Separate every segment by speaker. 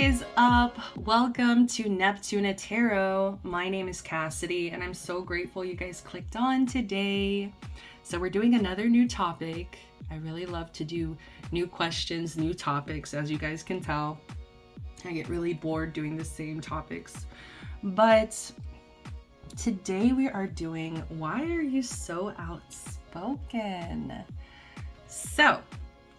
Speaker 1: is up? Welcome to Neptuna Tarot. My name is Cassidy and I'm so grateful you guys clicked on today. So we're doing another new topic. I really love to do new questions, new topics, as you guys can tell. I get really bored doing the same topics. But today we are doing, why are you so outspoken? So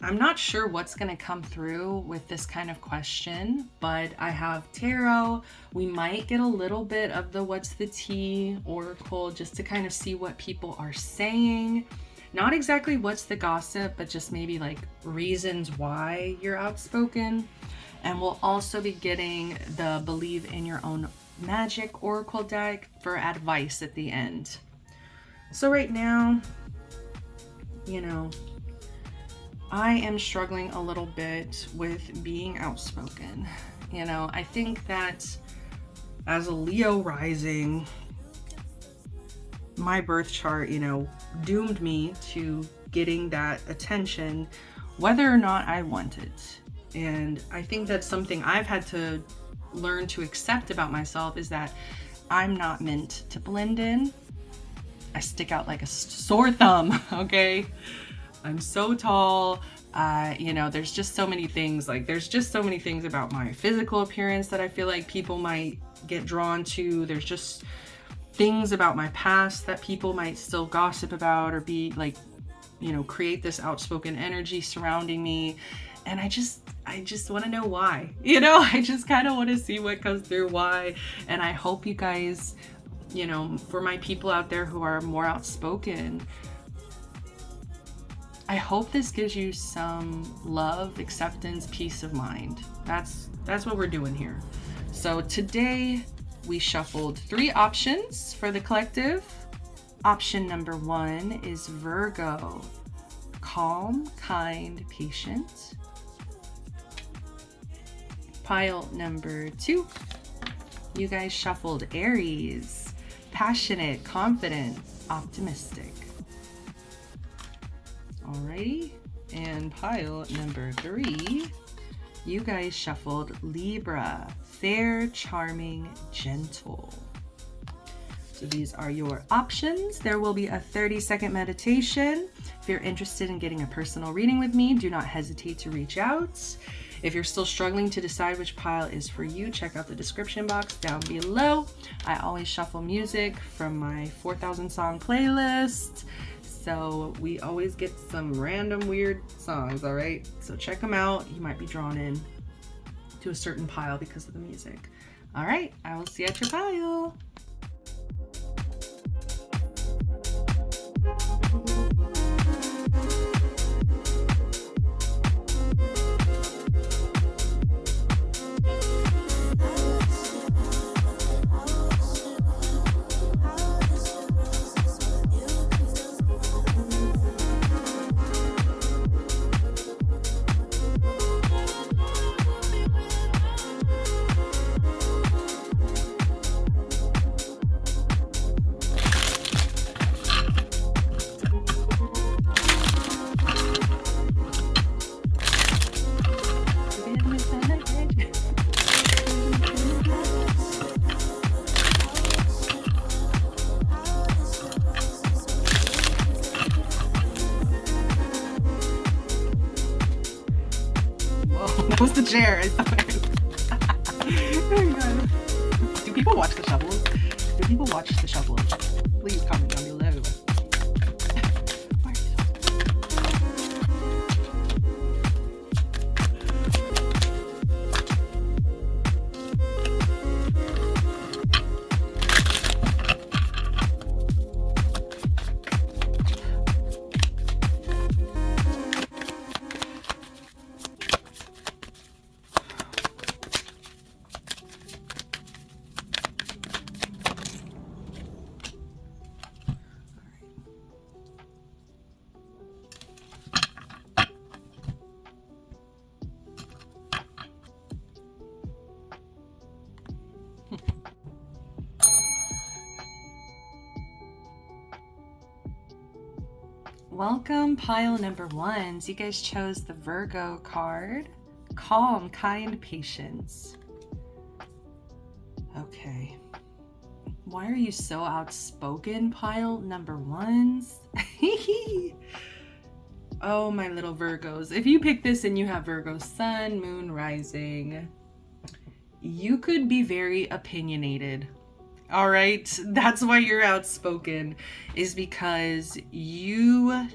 Speaker 1: I'm not sure what's going to come through with this kind of question, but I have tarot. We might get a little bit of the what's the tea oracle just to kind of see what people are saying. Not exactly what's the gossip, but just maybe like reasons why you're outspoken. And we'll also be getting the Believe in Your Own Magic oracle deck for advice at the end. So right now, I am struggling a little bit with being outspoken. I think that as a Leo rising, my birth chart, doomed me to getting that attention, whether or not I want it. And I think that's something I've had to learn to accept about myself, is that I'm not meant to blend in. I stick out like a sore thumb, okay? I'm so tall. There's just so many things. There's just so many things about my physical appearance that I feel like people might get drawn to. There's just things about my past that people might still gossip about or be create this outspoken energy surrounding me. And I just want to know why. I just kind of want to see what comes through, why. And I hope you guys, for my people out there who are more outspoken, I hope this gives you some love, acceptance, peace of mind. That's what we're doing here. So today we shuffled 3 options for the collective. Option number 1 is Virgo, calm, kind, patient. Pile number 2, you guys shuffled Aries, passionate, confident, optimistic. Alrighty, and pile number 3, you guys shuffled Libra, fair, charming, gentle. So these are your options. There will be a 30-second meditation. If you're interested in getting a personal reading with me, do not hesitate to reach out. If you're still struggling to decide which pile is for you, check out the description box down below. I always shuffle music from my 4,000 song playlist. So we always get some random weird songs, all right? So check them out. You might be drawn in to a certain pile because of the music. All right, I will see you at your pile. That was the chair. There you go. Do people watch the shuffles? Do people watch the shuffles? Please comment down below. Welcome, pile number 1. You guys chose the Virgo card, calm, kind, patience. Okay. Why are you so outspoken, pile number ones? Oh, my little Virgos. If you pick this and you have Virgo sun, moon, rising, you could be very opinionated. All right. That's why you're outspoken, is because you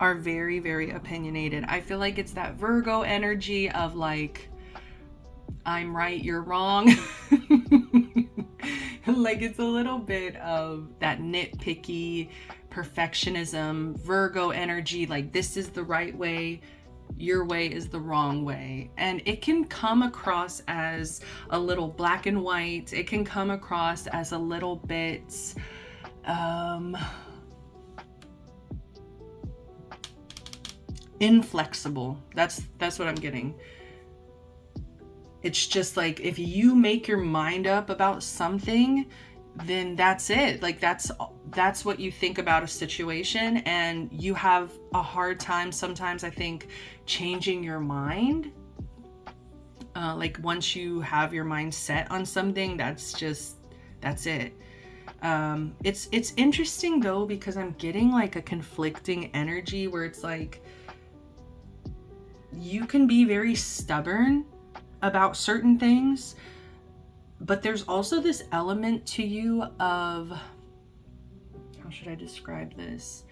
Speaker 1: are very, very opinionated. I feel like it's that Virgo energy of like, I'm right, you're wrong. Like it's a little bit of that nitpicky perfectionism, Virgo energy, like this is the right way, your way is the wrong way. And it can come across as a little black and white. It can come across as a little bit inflexible. That's what I'm getting. It's just like, if you make your mind up about something, then that's it. Like that's what you think about a situation, and you have a hard time sometimes, I think, changing your mind. Like once you have your mind set on something, that's it. It's interesting though, because I'm getting like a conflicting energy where it's like, you can be very stubborn about certain things, but there's also this element to you of, how should I describe this?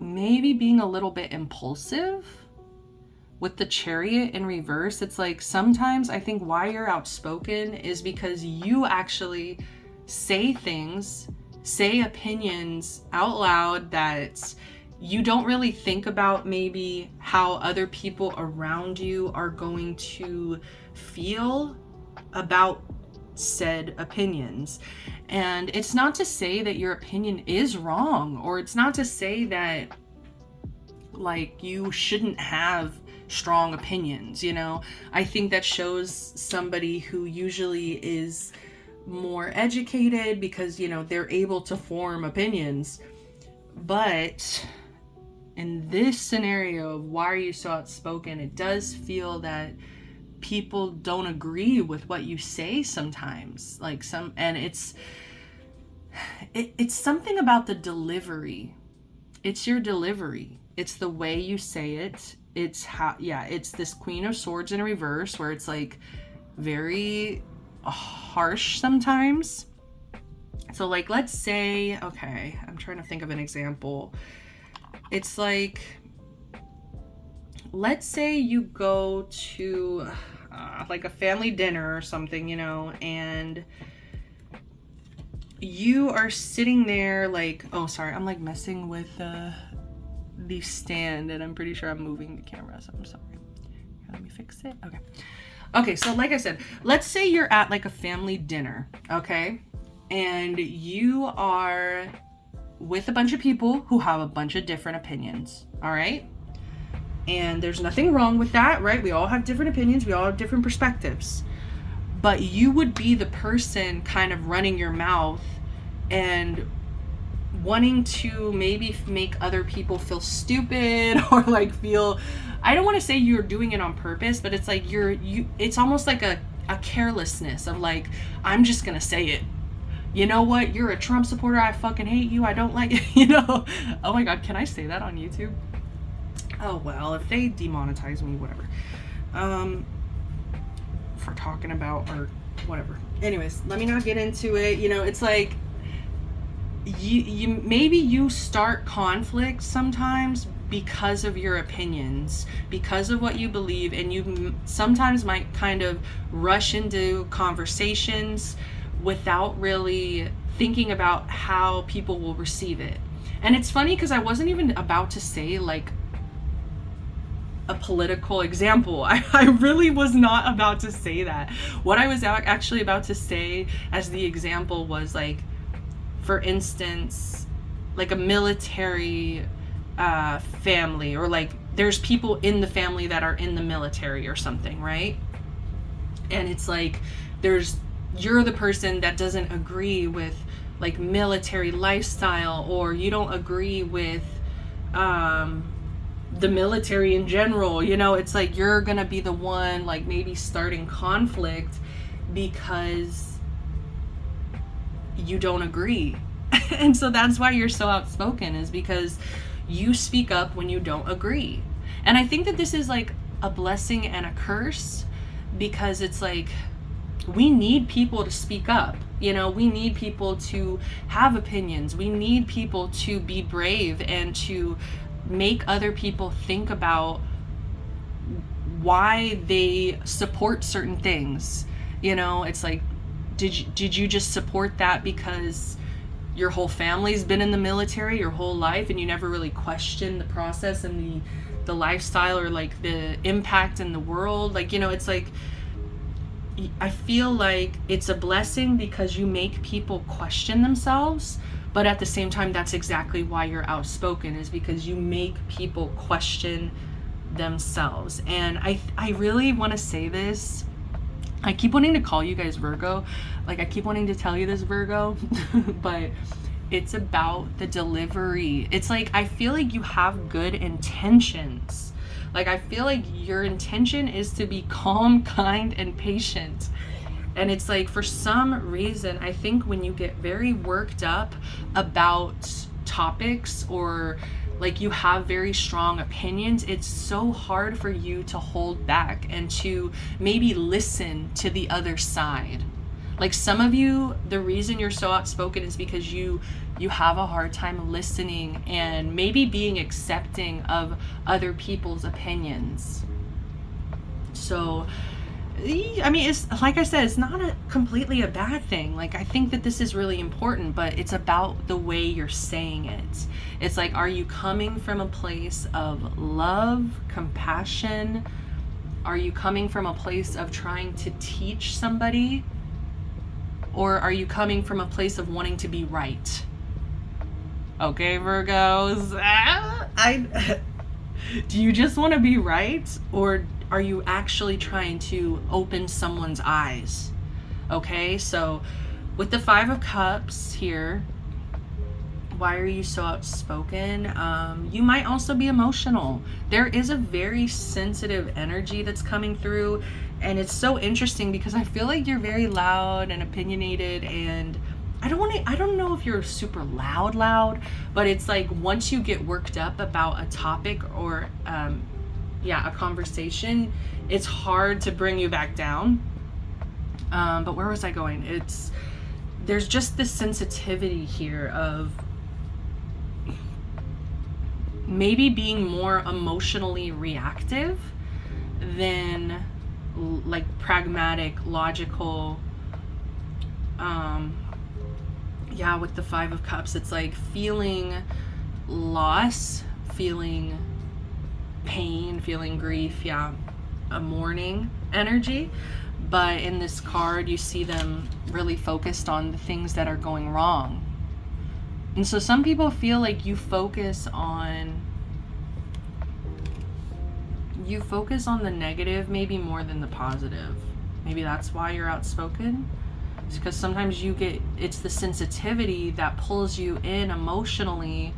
Speaker 1: Maybe being a little bit impulsive. With the Chariot in reverse, it's like sometimes I think why you're outspoken is because you actually say things, say opinions out loud that you don't really think about maybe how other people around you are going to feel about said opinions. And it's not to say that your opinion is wrong, or it's not to say that like you shouldn't have strong opinions, you know. I think that shows somebody who usually is more educated because, you know, they're able to form opinions. But in this scenario of why are you so outspoken, it does feel that people don't agree with what you say sometimes. And it's something about the delivery. It's your delivery. It's the way you say it. It's it's this Queen of Swords in reverse where it's like very harsh sometimes. So like, let's say, okay, I'm trying to think of an example. It's like, let's say you go to like a family dinner or something, you know, and you are sitting there like, oh, sorry, I'm like messing with the stand, and I'm pretty sure I'm moving the camera, so I'm sorry. Here, let me fix it. Okay, so like I said, let's say you're at like a family dinner, okay? And you are with a bunch of people who have a bunch of different opinions, all right? And there's nothing wrong with that, right? We all have different opinions, we all have different perspectives. But you would be the person kind of running your mouth and wanting to maybe make other people feel stupid or like feel, I don't want to say you're doing it on purpose, but it's like it's almost like a carelessness of like, I'm just gonna say it. You know what? You're a Trump supporter. I fucking hate you. I don't like it. You know? Oh my God. Can I say that on YouTube? Oh, well, if they demonetize me, whatever. For talking about or whatever. Anyways, let me not get into it. You know, it's like you maybe you start conflicts sometimes because of your opinions, because of what you believe, and you sometimes might kind of rush into conversations without really thinking about how people will receive it. And it's funny because I wasn't even about to say like a political example. I really was not about to say that. What I was actually about to say as the example was like, for instance, like a military family, or like there's people in the family that are in the military or something, right? And it's like you're the person that doesn't agree with like military lifestyle, or you don't agree with the military in general, you know, it's like you're gonna be the one like maybe starting conflict because you don't agree. And so that's why you're so outspoken, is because you speak up when you don't agree. And I think that this is like a blessing and a curse, because it's like we need people to speak up. You know, we need people to have opinions. We need people to be brave and to make other people think about why they support certain things. You know, it's like, did you just support that because your whole family's been in the military your whole life and you never really questioned the process and the lifestyle or like the impact in the world? Like, you know, it's like, I feel like it's a blessing because you make people question themselves, but at the same time, that's exactly why you're outspoken, is because you make people question themselves. And I really want to say this. I keep wanting to call you guys Virgo. Like, I keep wanting to tell you this, Virgo, but it's about the delivery. It's like, I feel like you have good intentions. Like, I feel like your intention is to be calm, kind, and patient. And it's like, for some reason, I think when you get very worked up about topics, or like you have very strong opinions, it's so hard for you to hold back and to maybe listen to the other side. Like, some of you, the reason you're so outspoken is because you have a hard time listening and maybe being accepting of other people's opinions. So, I mean, it's like I said, it's not completely a bad thing. Like, I think that this is really important, but it's about the way you're saying it. It's like, are you coming from a place of love, compassion? Are you coming from a place of trying to teach somebody? Or are you coming from a place of wanting to be right? Okay, Virgos. Do you just want to be right? Or are you actually trying to open someone's eyes? Okay, so with the 5 of Cups here, why are you so outspoken? You might also be emotional. There is a very sensitive energy that's coming through, and it's so interesting because I feel like you're very loud and opinionated, and I don't know if you're super loud, but it's like once you get worked up about a topic or a conversation, it's hard to bring you back down. But where was I going? There's just this sensitivity here of maybe being more emotionally reactive than like pragmatic, logical. With the 5 of Cups, it's like feeling loss, feeling pain, feeling grief, a mourning energy. But in this card, you see them really focused on the things that are going wrong. And so some people feel like you focus on the negative maybe more than the positive. Maybe that's why you're outspoken. It's because sometimes it's the sensitivity that pulls you in emotionally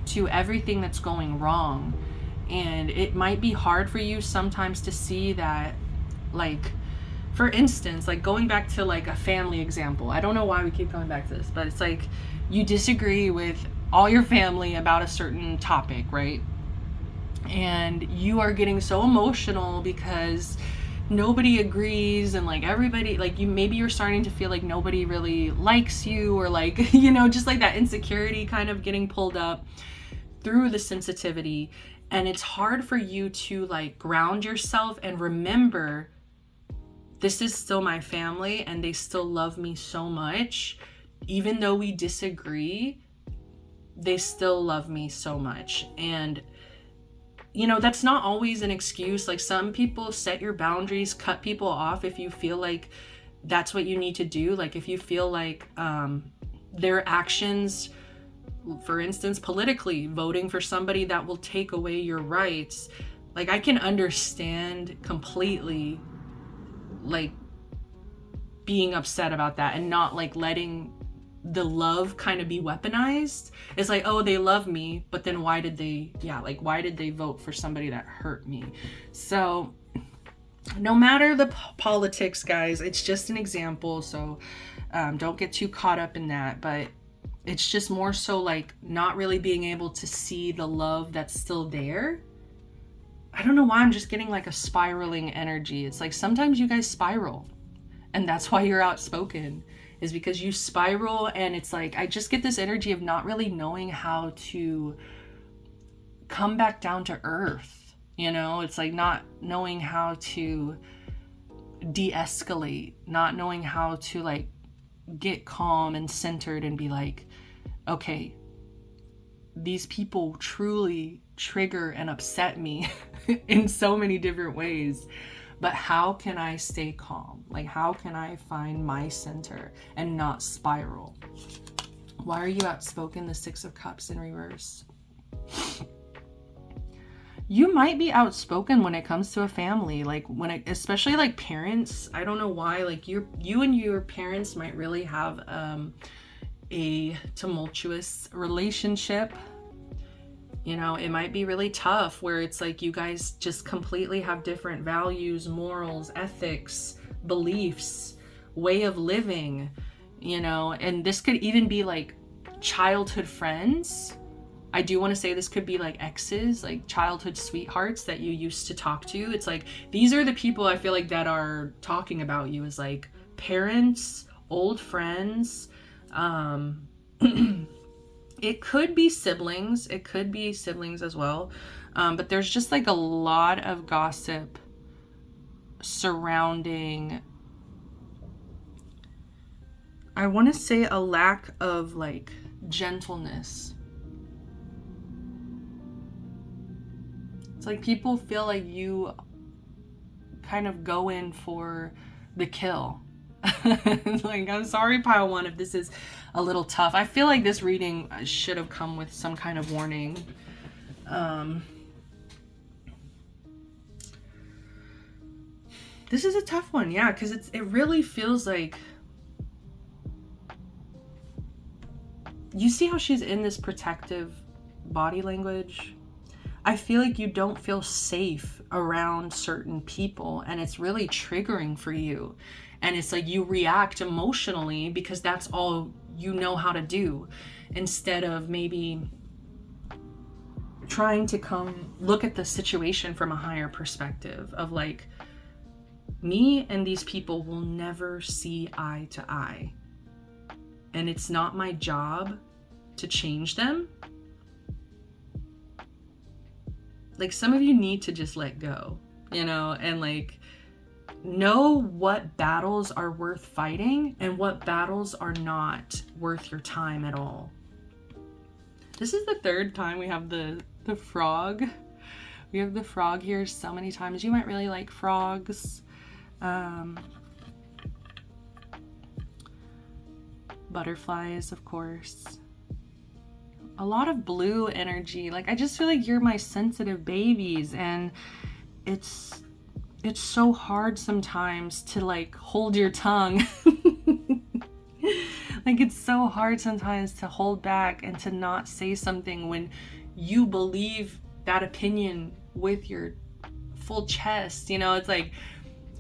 Speaker 1: to everything that's going wrong. And it might be hard for you sometimes to see that, like, for instance, like going back to like a family example. I don't know why we keep coming back to this, but it's like you disagree with all your family about a certain topic, right? And you are getting so emotional because nobody agrees, and like everybody, like you're starting to feel like nobody really likes you, or like, you know, just like that insecurity kind of getting pulled up through the sensitivity. And it's hard for you to like ground yourself and remember, this is still my family and they still love me so much. Even though we disagree, they still love me so much. And you know, that's not always an excuse. Like, some people set your boundaries, cut people off if you feel like that's what you need to do. Like, if you feel like their actions, for instance, politically, voting for somebody that will take away your rights, like, I can understand completely, like, being upset about that and not like letting the love kind of be weaponized. It's like, oh, they love me, but then why did they vote for somebody that hurt me? So no matter the politics, guys, it's just an example. So don't get too caught up in that. But it's just more so like not really being able to see the love that's still there. I don't know why I'm just getting like a spiraling energy. It's like sometimes you guys spiral, and that's why you're outspoken, is because you spiral. And it's like, I just get this energy of not really knowing how to come back down to earth. You know, it's like not knowing how to de-escalate, not knowing how to like get calm and centered and be like, okay, these people truly trigger and upset me in so many different ways, but how can I stay calm? Like, how can I find my center and not spiral? Why are you outspoken? The Six of Cups in reverse. You might be outspoken when it comes to a family, like especially like parents. I don't know why, like you and your parents might really have a tumultuous relationship. You know, it might be really tough where it's like you guys just completely have different values, morals, ethics, beliefs, way of living, you know, and this could even be like childhood friends. I do want to say this could be like exes, like childhood sweethearts that you used to talk to. It's like, these are the people I feel like that are talking about you as like parents, old friends. It could be siblings. It could be siblings as well. But there's just like a lot of gossip surrounding, I want to say, a lack of like gentleness. It's like people feel like you kind of go in for the kill. Like, I'm sorry, pile one, if this is a little tough. I feel like this reading should have come with some kind of warning. This is a tough one, yeah, because it really feels like, you see how she's in this protective body language? I feel like you don't feel safe around certain people, and it's really triggering for you. And it's like you react emotionally because that's all you know how to do, instead of maybe trying to come look at the situation from a higher perspective of like, me and these people will never see eye to eye, and it's not my job to change them. Like, some of you need to just let go, you know, and like know what battles are worth fighting and what battles are not worth your time at all. This is the third time we have the frog. We have the frog here so many times. You might really like frogs. Butterflies, of course. A lot of blue energy. Like, I just feel like you're my sensitive babies, and it's so hard sometimes to like hold your tongue. Like, it's so hard sometimes to hold back and to not say something when you believe that opinion with your full chest. You know, it's like,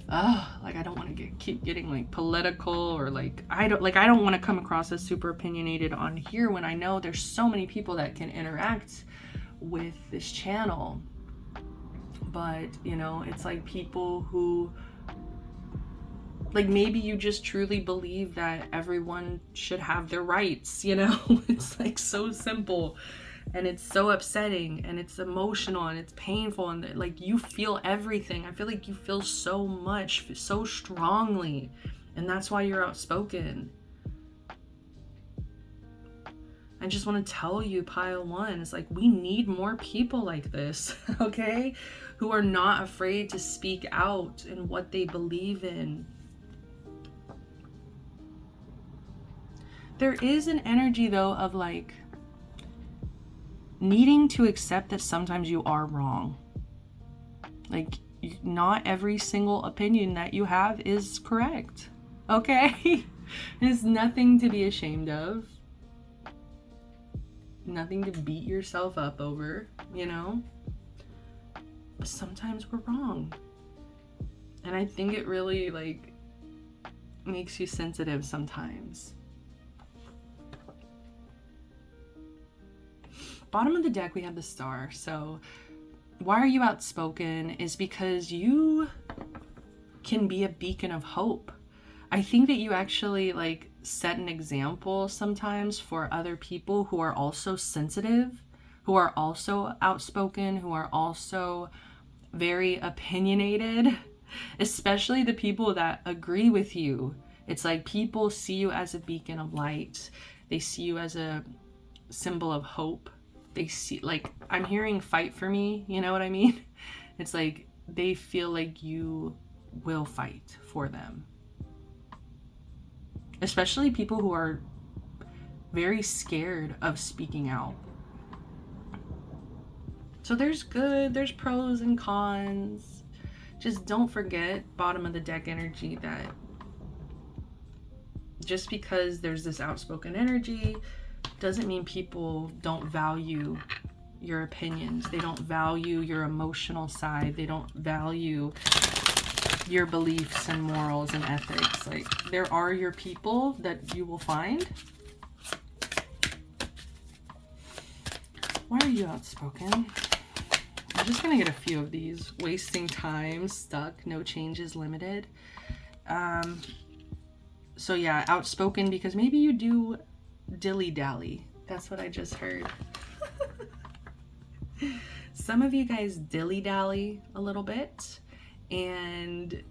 Speaker 1: like, I don't want to keep getting like political, or like I don't want to come across as super opinionated on here when I know there's so many people that can interact with this channel. But, you know, it's like people who, like, maybe you just truly believe that everyone should have their rights, you know? It's like so simple, and it's so upsetting, and it's emotional, and it's painful, and like you feel everything. I feel like you feel so much, so strongly, and that's why you're outspoken. I just want to tell you, pile one, it's like, we need more people like this, okay? Who are not afraid to speak out in what they believe in. There is an energy, though, of like needing to accept that sometimes you are wrong. Like, not every single opinion that you have is correct, okay? There's nothing to be ashamed of. Nothing to beat yourself up over, you know? But sometimes we're wrong. And I think it really, like, makes you sensitive sometimes. Bottom of the deck, we have the Star. So why are you outspoken is because you can be a beacon of hope. I think that you actually, like, set an example sometimes for other people who are also sensitive, who are also outspoken, who are also very opinionated, especially the people that agree with you. It's like people see you as a beacon of light. They see you as a symbol of hope. They see, like, I'm hearing fight for me, you know what I mean? It's like they feel like you will fight for them. Especially people who are very scared of speaking out. So there's pros and cons. Just don't forget, bottom of the deck energy, that just because there's this outspoken energy doesn't mean people don't value your opinions. They don't value your emotional side. They don't value your beliefs and morals and ethics. Like, there are your people that you will find. Why are you outspoken? I'm just gonna get a few of these. Wasting time, stuck, no changes, limited. So yeah, outspoken because maybe you do dilly-dally. That's what I just heard. Some of you guys dilly-dally a little bit. And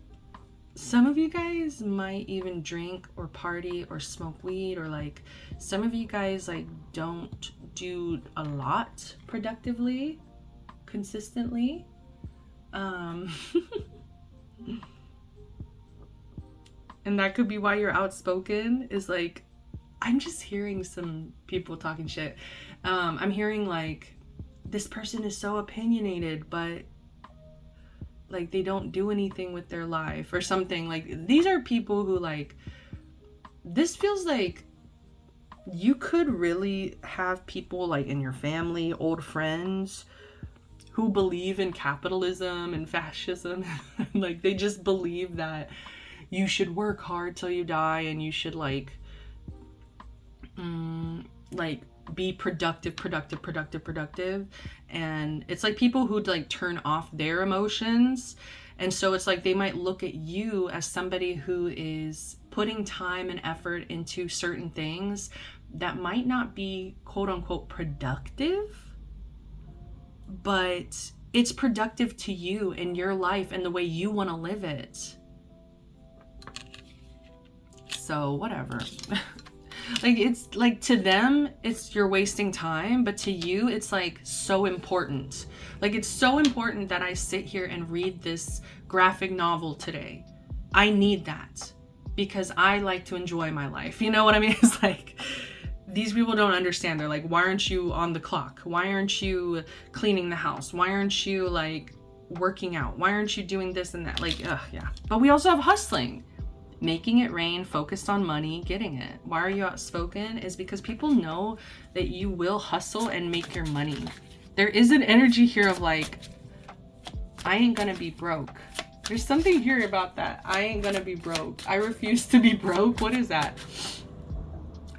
Speaker 1: some of you guys might even drink or party or smoke weed, or like some of you guys like don't do a lot productively, consistently. And that could be why you're outspoken, is like, I'm just hearing some people talking shit. I'm hearing like, this person is so opinionated, but like they don't do anything with their life or something. Like, these are people who, like, this feels like you could really have people like in your family, old friends, who believe in capitalism and fascism. Like, they just believe that you should work hard till you die, and you should like be productive. And it's like people who like turn off their emotions. And so it's like they might look at you as somebody who is putting time and effort into certain things that might not be quote unquote productive, but it's productive to you in your life and the way you want to live it. So whatever. Like, it's like, to them it's you're wasting time, but to you it's like so important. Like, it's so important that I sit here and read this graphic novel today. I need that because I like to enjoy my life, you know what I mean? It's like, these people don't understand. They're like, why aren't you on the clock? Why aren't you cleaning the house? Why aren't you like working out? Why aren't you doing this and that? Like, yeah. But we also have hustling. Making it rain, focused on money, getting it. Why are you outspoken? Is because people know that you will hustle and make your money. There is an energy here of like, I ain't gonna be broke. There's something here about that. I ain't gonna be broke. I refuse to be broke. What is that?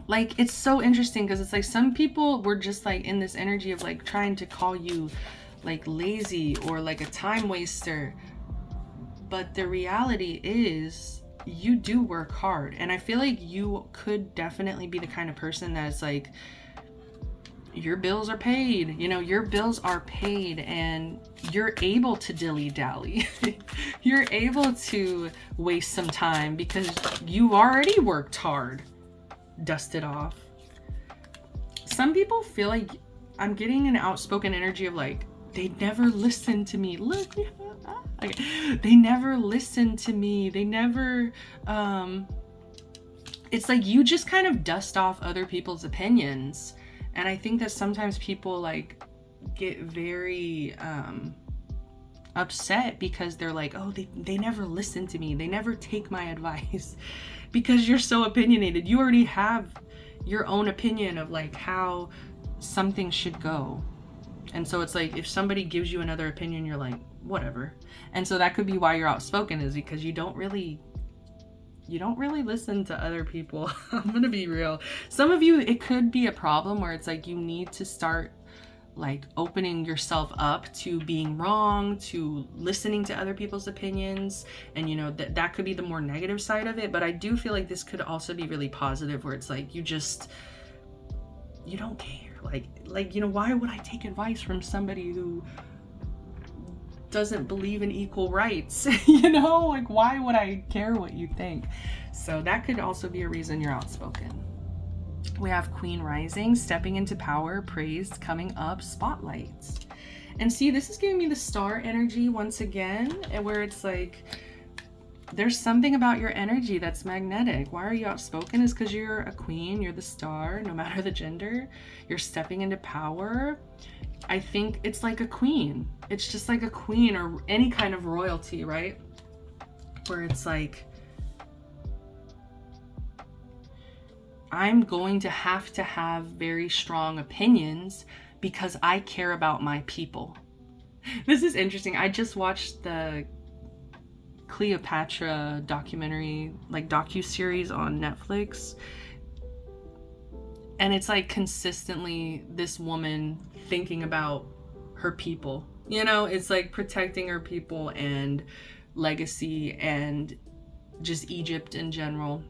Speaker 1: Like, it's so interesting because it's like some people were just like in this energy of like trying to call you like lazy or like a time waster. But the reality is, you do work hard, and I feel like you could definitely be the kind of person that's like, your bills are paid, you know, your bills are paid, and you're able to dilly-dally. You're able to waste some time because you already worked hard. Dust it off. Some people feel like I'm getting an outspoken energy of like, they never listen to me. Look, okay. They never listen to me. They never, it's like you just kind of dust off other people's opinions. And I think that sometimes people like get very upset because they're like, oh, they never listen to me. They never take my advice. Because you're so opinionated. You already have your own opinion of like how something should go. And so it's like if somebody gives you another opinion, you're like, whatever. And so that could be why you're outspoken, is because you don't really listen to other people. I'm gonna be real. Some of you, it could be a problem where it's like you need to start like opening yourself up to being wrong, to listening to other people's opinions. And you know, that could be the more negative side of it. But I do feel like this could also be really positive, where it's like you don't care. Like, you know, why would I take advice from somebody who doesn't believe in equal rights? You know, like, why would I care what you think? So that could also be a reason you're outspoken. We have Queen rising, stepping into power, praised, coming up, spotlights. And see, this is giving me the star energy once again, where it's like there's something about your energy that's magnetic. Why are you outspoken? Is because you're a queen, you're the star, no matter the gender. You're stepping into power. I think it's like a queen. It's just like a queen or any kind of royalty, right? Where it's like, I'm going to have very strong opinions because I care about my people. This is interesting. I just watched the Cleopatra documentary, like docu-series on Netflix. And it's like consistently this woman thinking about her people. You know, it's like protecting her people and legacy and just Egypt in general.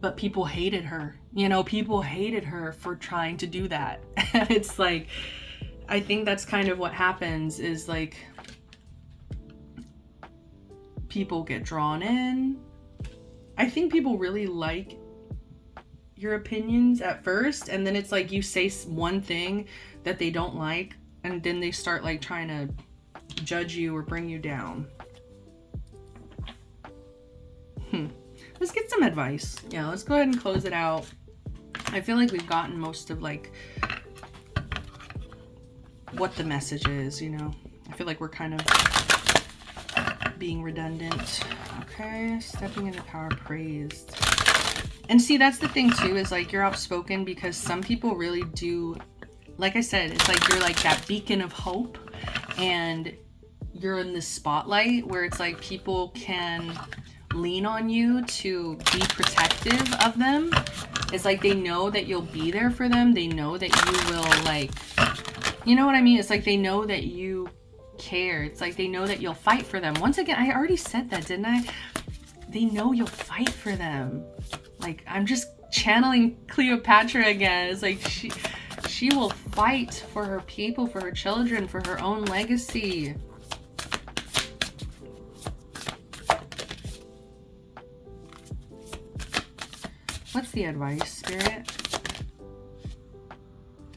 Speaker 1: But people hated her. You know, people hated her for trying to do that. And it's like, I think that's kind of what happens, is like people get drawn in. I think people really like your opinions at first, and then it's like you say one thing that they don't like, and then they start like trying to judge you or bring you down. Let's get some advice. Yeah, let's go ahead and close it out. I feel like we've gotten most of like what the message is, you know. I feel like we're kind of being redundant. Okay, stepping into power, praised. And see, that's the thing too, is like you're outspoken because some people really do, like I said, it's like you're like that beacon of hope, and you're in the spotlight where it's like people can lean on you to be protective of them. It's like they know that you'll be there for them. They know that you will, like, you know what I mean? It's like they know that you care. It's like they know that you'll fight for them. Once again, I already said that, didn't I? They know you'll fight for them. Like, I'm just channeling Cleopatra again. It's like she will fight for her people, for her children, for her own legacy. What's the advice, Spirit?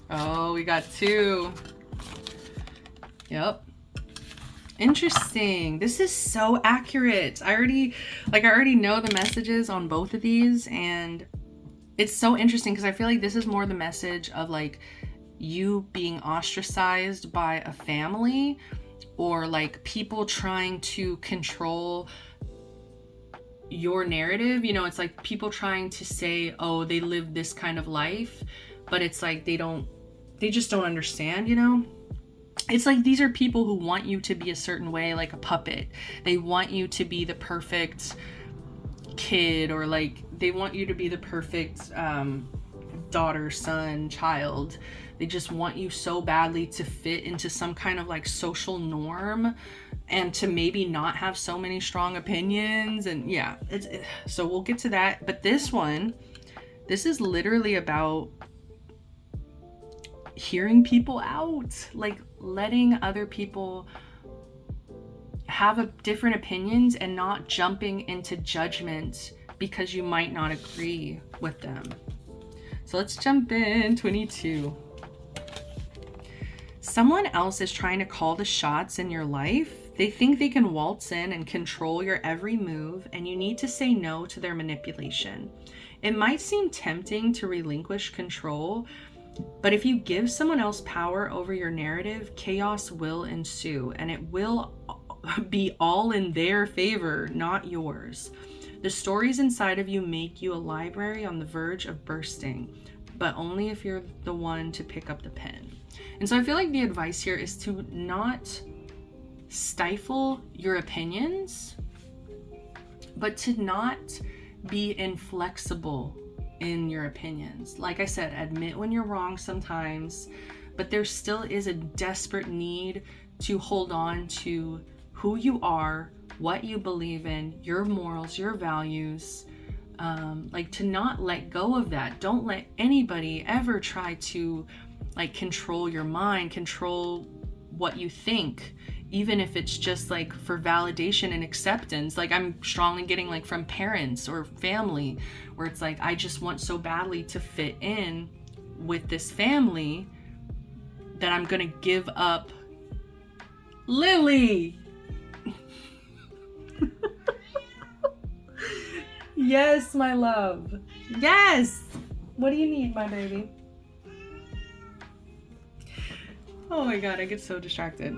Speaker 1: Oh, we got 2. Yep. Interesting. This is so accurate. I already know the messages on both of these, and it's so interesting because I feel like this is more the message of like you being ostracized by a family, or like people trying to control your narrative. You know, it's like people trying to say, oh, they live this kind of life, but it's like they just don't understand, you know? It's like these are people who want you to be a certain way, like a puppet. They want you to be the perfect kid, or like they want you to be the perfect daughter, son, child. They just want you so badly to fit into some kind of like social norm, and to maybe not have so many strong opinions. And yeah, so we'll get to that. But this is literally about hearing people out, like letting other people have different opinions and not jumping into judgment because you might not agree with them. So let's jump in. 22. Someone else is trying to call the shots in your life. They think they can waltz in and control your every move, and you need to say no to their manipulation. It might seem tempting to relinquish control, But if you give someone else power over your narrative, chaos will ensue, and it will be all in their favor, not yours. The stories inside of you make you a library on the verge of bursting, but only if you're the one to pick up the pen. And so I feel like the advice here is to not stifle your opinions, but to not be inflexible in your opinions. Like I said, admit when you're wrong sometimes, but there still is a desperate need to hold on to who you are, what you believe in, your morals, your values, like to not let go of that. Don't let anybody ever try to like control your mind, control what you think, even if it's just like for validation and acceptance. Like I'm strongly getting like from parents or family where it's like, I just want so badly to fit in with this family that I'm gonna give up Lily. Yes, my love. Yes. What do you need, my baby? Oh my God, I get so distracted.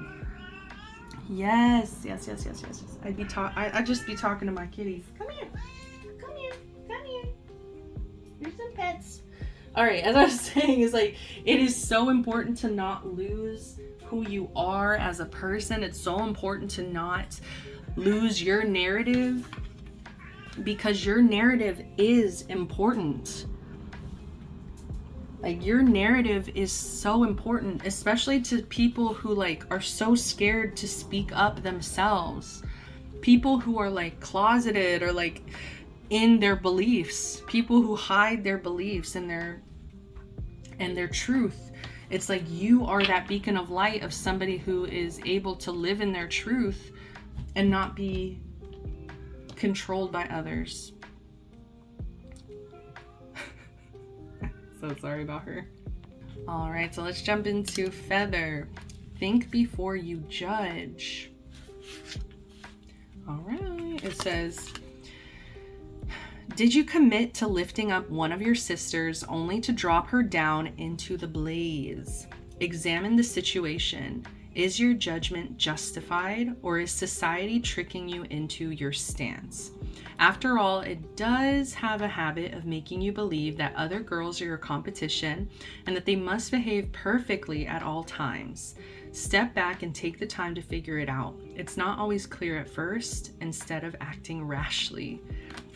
Speaker 1: Yes. I'd just be talking to my kitties. Come here. Here's some pets. All right, as I was saying, is like, it is so important to not lose who you are as a person. It's so important to not lose your narrative, because your narrative is important. Like your narrative is so important, especially to people who like are so scared to speak up themselves. People who are like closeted or like in their beliefs, people who hide their beliefs and their truth. It's like you are that beacon of light of somebody who is able to live in their truth and not be controlled by others. So sorry about her. All right, so let's jump into Feather. Think before you judge. All right, it says, did you commit to lifting up one of your sisters only to drop her down into the blaze? Examine the situation. Is your judgment justified, or is society tricking you into your stance? After all, it does have a habit of making you believe that other girls are your competition and that they must behave perfectly at all times. Step back and take the time to figure it out. It's not always clear at first, instead of acting rashly.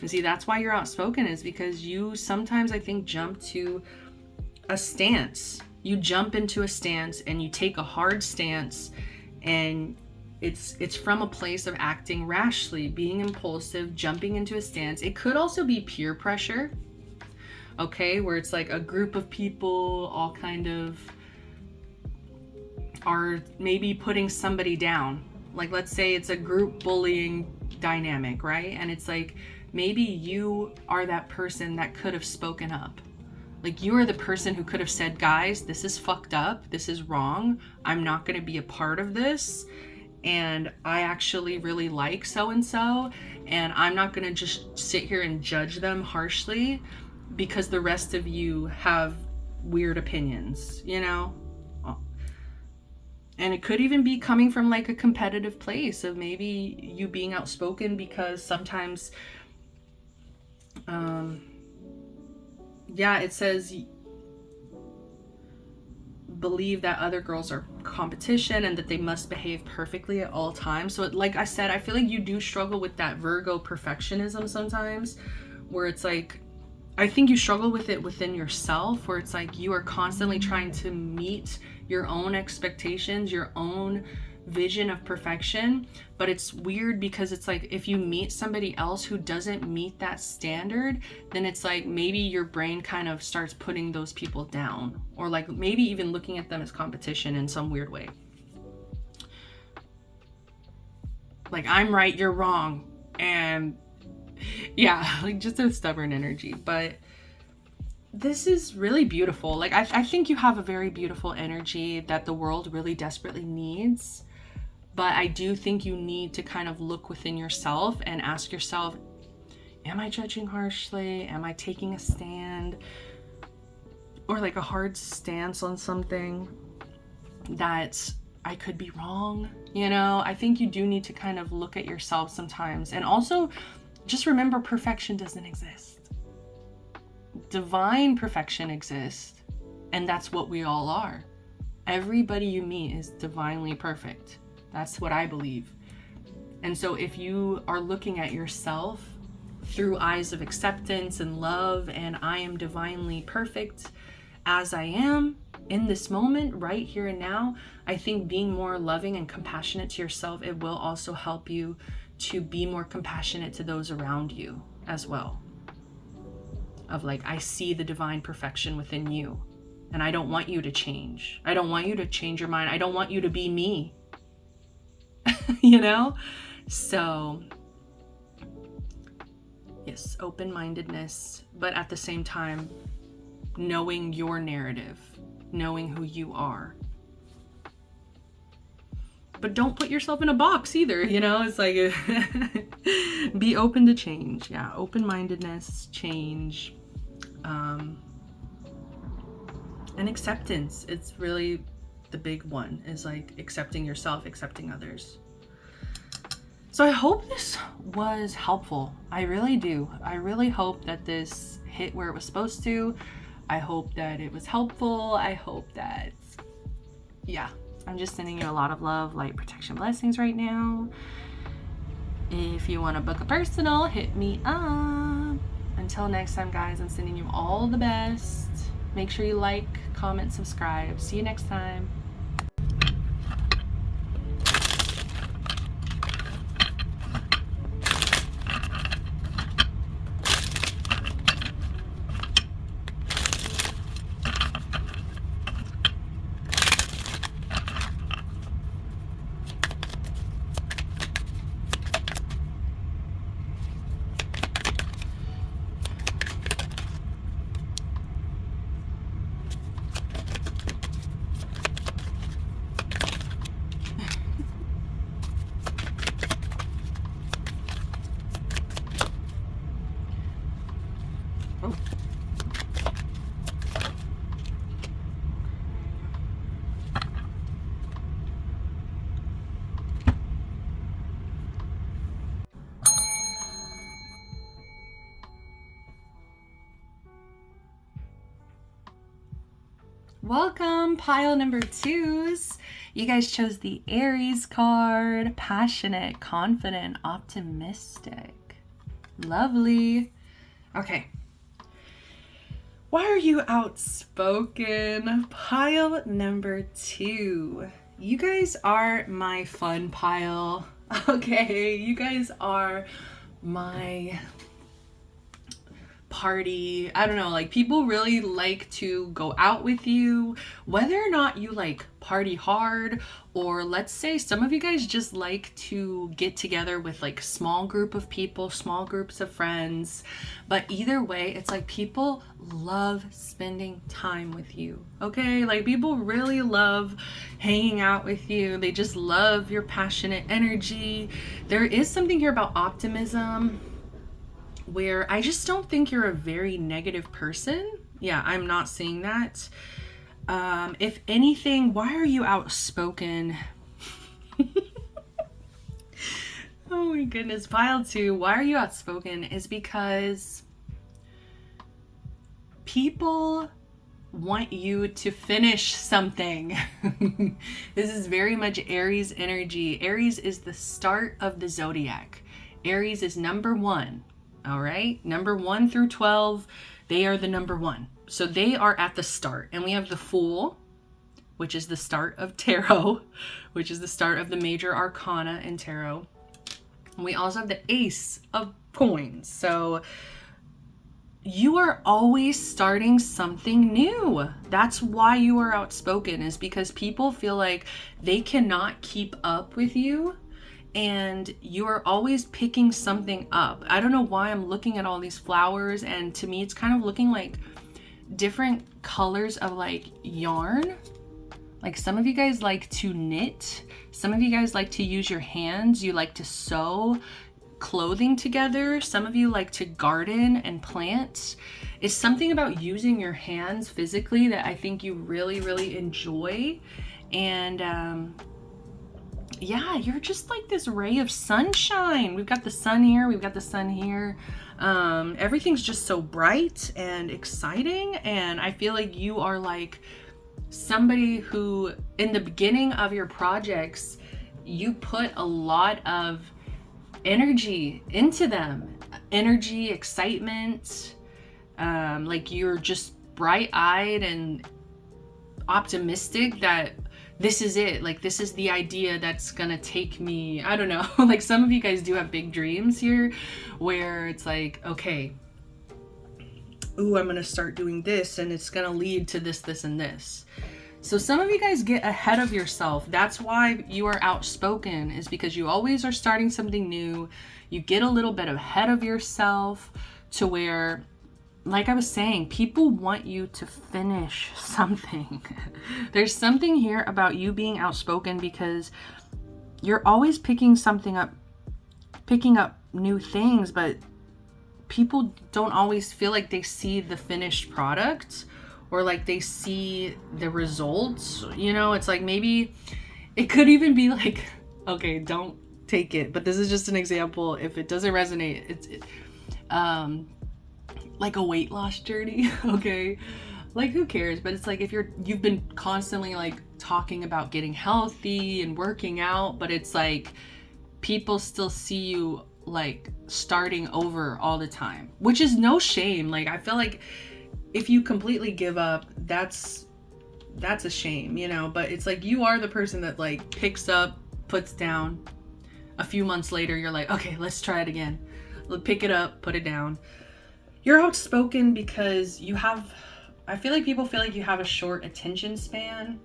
Speaker 1: And see, that's why you're outspoken, is because you sometimes, I think, jump to a stance. You jump into a stance and you take a hard stance, and it's from a place of acting rashly, being impulsive, jumping into a stance. It could also be peer pressure, okay, where it's like a group of people all kind of are maybe putting somebody down. Like let's say it's a group bullying dynamic, right? And it's like maybe you are that person that could have spoken up. Like you are the person who could have said, guys, this is fucked up. This is wrong. I'm not going to be a part of this. And I actually really like so-and-so. And I'm not going to just sit here and judge them harshly because the rest of you have weird opinions, you know? And it could even be coming from like a competitive place of maybe you being outspoken because sometimes, it says believe that other girls are competition and that they must behave perfectly at all times. So like I said, I feel like you do struggle with that Virgo perfectionism sometimes, where it's like, I think you struggle with it within yourself, where it's like you are constantly trying to meet your own expectations, your own vision of perfection. But it's weird because it's like if you meet somebody else who doesn't meet that standard, then it's like maybe your brain kind of starts putting those people down, or like maybe even looking at them as competition in some weird way. Like I'm right, you're wrong. And yeah, like just a stubborn energy. But this is really beautiful. Like I think you have a very beautiful energy that the world really desperately needs. But I do think you need to kind of look within yourself and ask yourself, am I judging harshly? Am I taking a stand? or like a hard stance on something, that I could be wrong. You know, I think you do need to kind of look at yourself sometimes. And also just remember, perfection doesn't exist. Divine perfection exists, and that's what we all are. Everybody you meet is divinely perfect. That's what I believe. And so if you are looking at yourself through eyes of acceptance and love, and I am divinely perfect as I am in this moment, right here and now, I think being more loving and compassionate to yourself, it will also help you to be more compassionate to those around you as well. Of like, I see the divine perfection within you, and I don't want you to change. I don't want you to change your mind. I don't want you to be me. You know? So, yes, open-mindedness, but at the same time, knowing your narrative, knowing who you are. But don't put yourself in a box either, you know? It's like, be open to change. Yeah, open-mindedness, change, and acceptance. It's really the big one, is like accepting yourself, accepting others. So I hope this was helpful. I really do. I really hope that this hit where it was supposed to. I hope that it was helpful. I hope that, yeah, I'm just sending you a lot of love, light, protection, blessings right now. If you want to book a personal, hit me up. Until next time, guys, I'm sending you all the best. Make sure you like, comment, subscribe. See you next time. Welcome, pile number 2s. You guys chose the Aries card. Passionate, confident, optimistic. Lovely. Okay. Why are you outspoken? Pile number 2. You guys are my fun pile. Okay, you guys are my party. I don't know, like, people really like to go out with you, whether or not you like party hard, or let's say some of you guys just like to get together with like small group of people, small groups of friends. But either way, it's like people love spending time with you. Okay, like people really love hanging out with you. They just love your passionate energy. There is something here about optimism where I just don't think you're a very negative person. Yeah, I'm not seeing that. If anything, why are you outspoken? Oh my goodness, pile 2, why are you outspoken is because people want you to finish something. This is very much Aries energy. Aries is the start of the zodiac. Aries is number 1. All right, number 1 through 12, they are the number 1. So they are at the start. And we have the Fool, which is the start of tarot, which is the start of the major arcana in tarot. And we also have the Ace of Coins. So you are always starting something new. That's why you are outspoken, is because people feel like they cannot keep up with you. And you are always picking something up. I don't know why I'm looking at all these flowers, and to me it's kind of looking like different colors of like yarn. Like some of you guys like to knit, some of you guys like to use your hands, you like to sew. clothing together. Some of you like to garden and plant. It's something about using your hands physically that I think you really, really enjoy. And yeah, you're just like this ray of sunshine. We've got the sun here, we've got the sun here. Everything's just so bright and exciting, and I feel like you are like somebody who in the beginning of your projects, you put a lot of energy into them. Energy, excitement, like you're just bright-eyed and optimistic that this is it. Like, this is the idea that's gonna take me, I don't know, like some of you guys do have big dreams here where it's like, okay, ooh, I'm gonna start doing this and it's gonna lead to this, this, and this. So some of you guys get ahead of yourself. That's why you are outspoken, is because you always are starting something new. You get a little bit ahead of yourself to where, like I was saying, people want you to finish something. There's something here about you being outspoken because you're always picking up new things, but people don't always feel like they see the finished product or like they see the results. You know, it's like, maybe it could even be like, okay, don't take it, but this is just an example. If it doesn't resonate, it's like a weight loss journey. Okay, like who cares? But it's like, if you've been constantly like talking about getting healthy and working out, but it's like people still see you like starting over all the time, which is no shame. Like, I feel like if you completely give up, that's a shame, you know. But it's like, you are the person that like picks up, puts down. A few months later, you're like, okay, let's try it again. Pick it up, put it down. You're outspoken because I feel like people feel like you have a short attention span,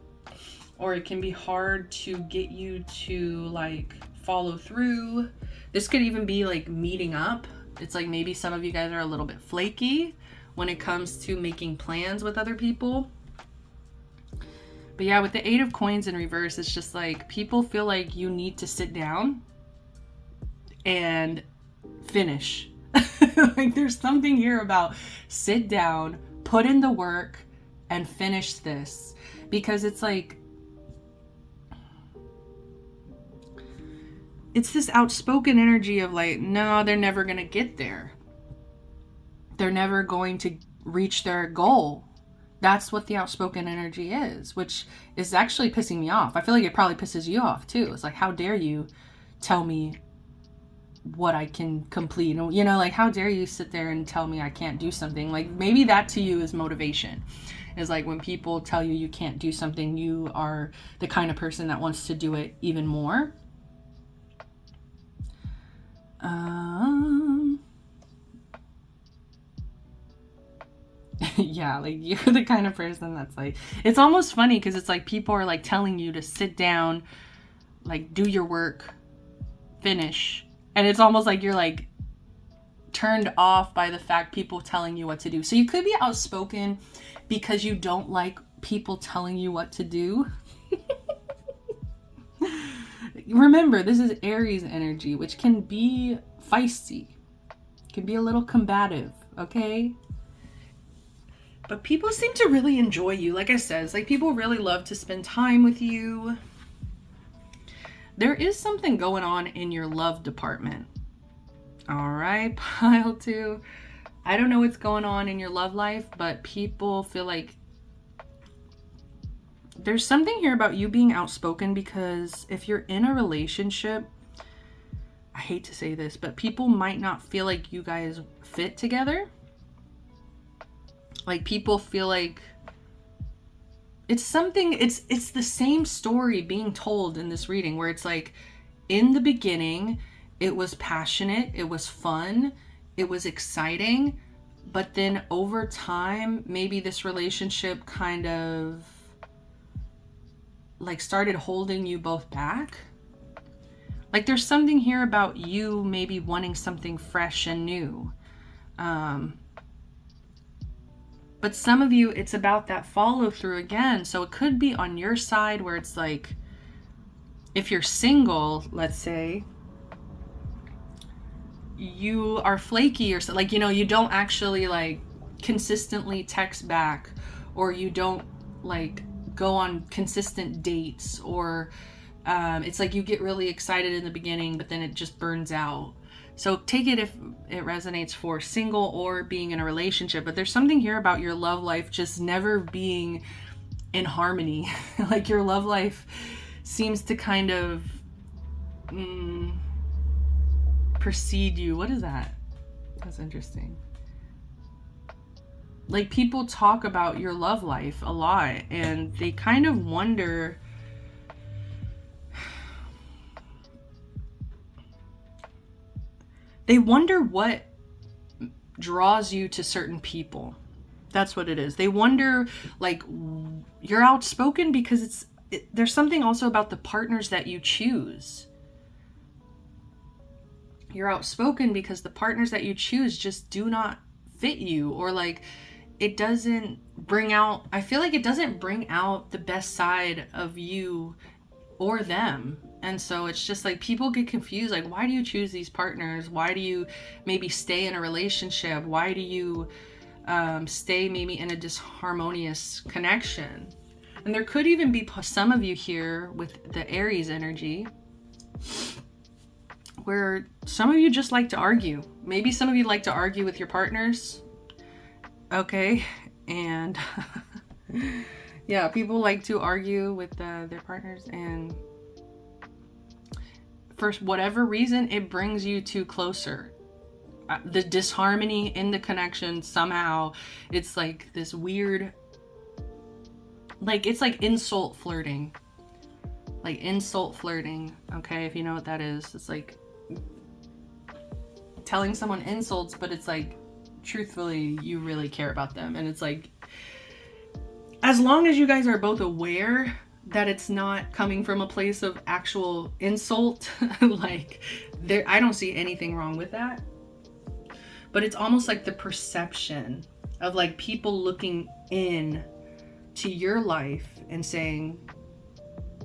Speaker 1: or it can be hard to get you to like follow through. This could even be like meeting up. It's like, maybe some of you guys are a little bit flaky when it comes to making plans with other people. But yeah, with the 8 of Coins in reverse, it's just like people feel like you need to sit down and finish. Like, there's something here about sit down, put in the work, and finish this. Because it's like, it's this outspoken energy of like, no, they're never gonna get there. They're never going to reach their goal. That's what the outspoken energy is, which is actually pissing me off. I feel like it probably pisses you off too. It's like, how dare you tell me what I can complete? You know, like, how dare you sit there and tell me I can't do something? Like, maybe that to you is motivation. Is like, when people tell you you can't do something, you are the kind of person that wants to do it even more. Yeah, like, you're the kind of person that's like, it's almost funny because it's like people are like telling you to sit down, like do your work, finish, and it's almost like you're like turned off by the fact people telling you what to do. So you could be outspoken because you don't like people telling you what to do. Remember, this is Aries energy, which can be feisty, can be a little combative, okay? But people seem to really enjoy you. Like I said, it's like people really love to spend time with you. There is something going on in your love department. All right, pile 2. I don't know what's going on in your love life, but people feel like there's something here about you being outspoken, because if you're in a relationship, I hate to say this, but people might not feel like you guys fit together. Like, people feel like it's something, it's the same story being told in this reading, where it's like, in the beginning, it was passionate, it was fun, it was exciting, but then over time, maybe this relationship kind of like started holding you both back. Like, there's something here about you maybe wanting something fresh and new. But some of you, it's about that follow through again. So it could be on your side where it's like, if you're single, let's say, you are flaky or so, like, you know, you don't actually like consistently text back, or you don't like go on consistent dates, or it's like you get really excited in the beginning but then it just burns out. So take it if it resonates for single or being in a relationship, but there's something here about your love life just never being in harmony. Like your love life seems to kind of precede you. What is that? That's interesting. Like people talk about your love life a lot and they kind of wonder, what draws you to certain people. That's what it is. They wonder, like, you're outspoken because there's something also about the partners that you choose. You're outspoken because the partners that you choose just do not fit you, or like it doesn't bring out, I feel like it doesn't bring out the best side of you or them. And so it's just like people get confused, like, why do you choose these partners? Why do you maybe stay in a relationship? Why do you stay maybe in a disharmonious connection? And there could even be some of you here with the Aries energy where some of you just like to argue. Maybe some of you like to argue with your partners. Okay. And yeah, people like to argue with their partners, and for whatever reason, it brings you two closer. The disharmony in the connection, somehow, it's like this weird, like, it's like insult flirting. Like insult flirting, okay, if you know what that is. It's like telling someone insults, but it's like, truthfully, you really care about them. And it's like, as long as you guys are both aware that it's not coming from a place of actual insult, like, I don't see anything wrong with that. But it's almost like the perception of like people looking in to your life and saying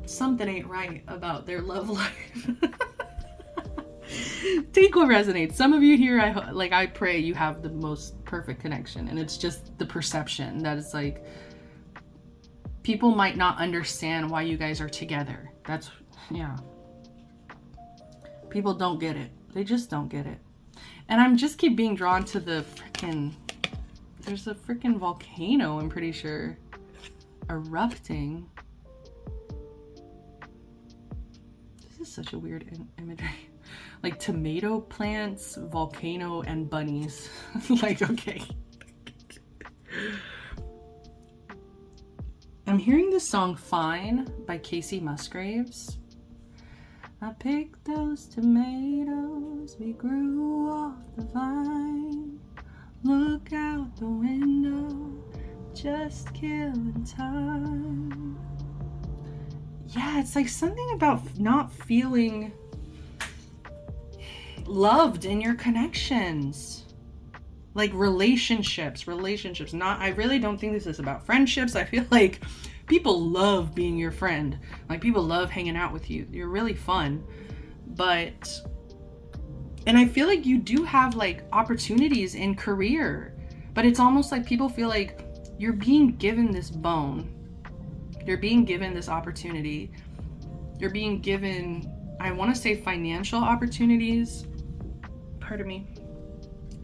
Speaker 1: something ain't right about their love life. Take what resonates. Some of you here, I pray you have the most perfect connection, and it's just the perception that it's like people might not understand why you guys are together. That's, yeah. People don't get it. They just don't get it. And I'm just keep being drawn to the there's a freaking volcano, I'm pretty sure, erupting. This is such a weird imagery. Like tomato plants, volcano, and bunnies. Like, okay. I'm hearing this song Fine by Casey Musgraves. I picked those tomatoes we grew off the vine. Look out the window, just killing time. Yeah, it's like something about not feeling loved in your connections. Like relationships. I really don't think this is about friendships. I feel like people love being your friend. Like people love hanging out with you. You're really fun. And I feel like you do have like opportunities in career, but it's almost like people feel like you're being given this bone. You're being given this opportunity. You're being given, I want to say, financial opportunities. Pardon me.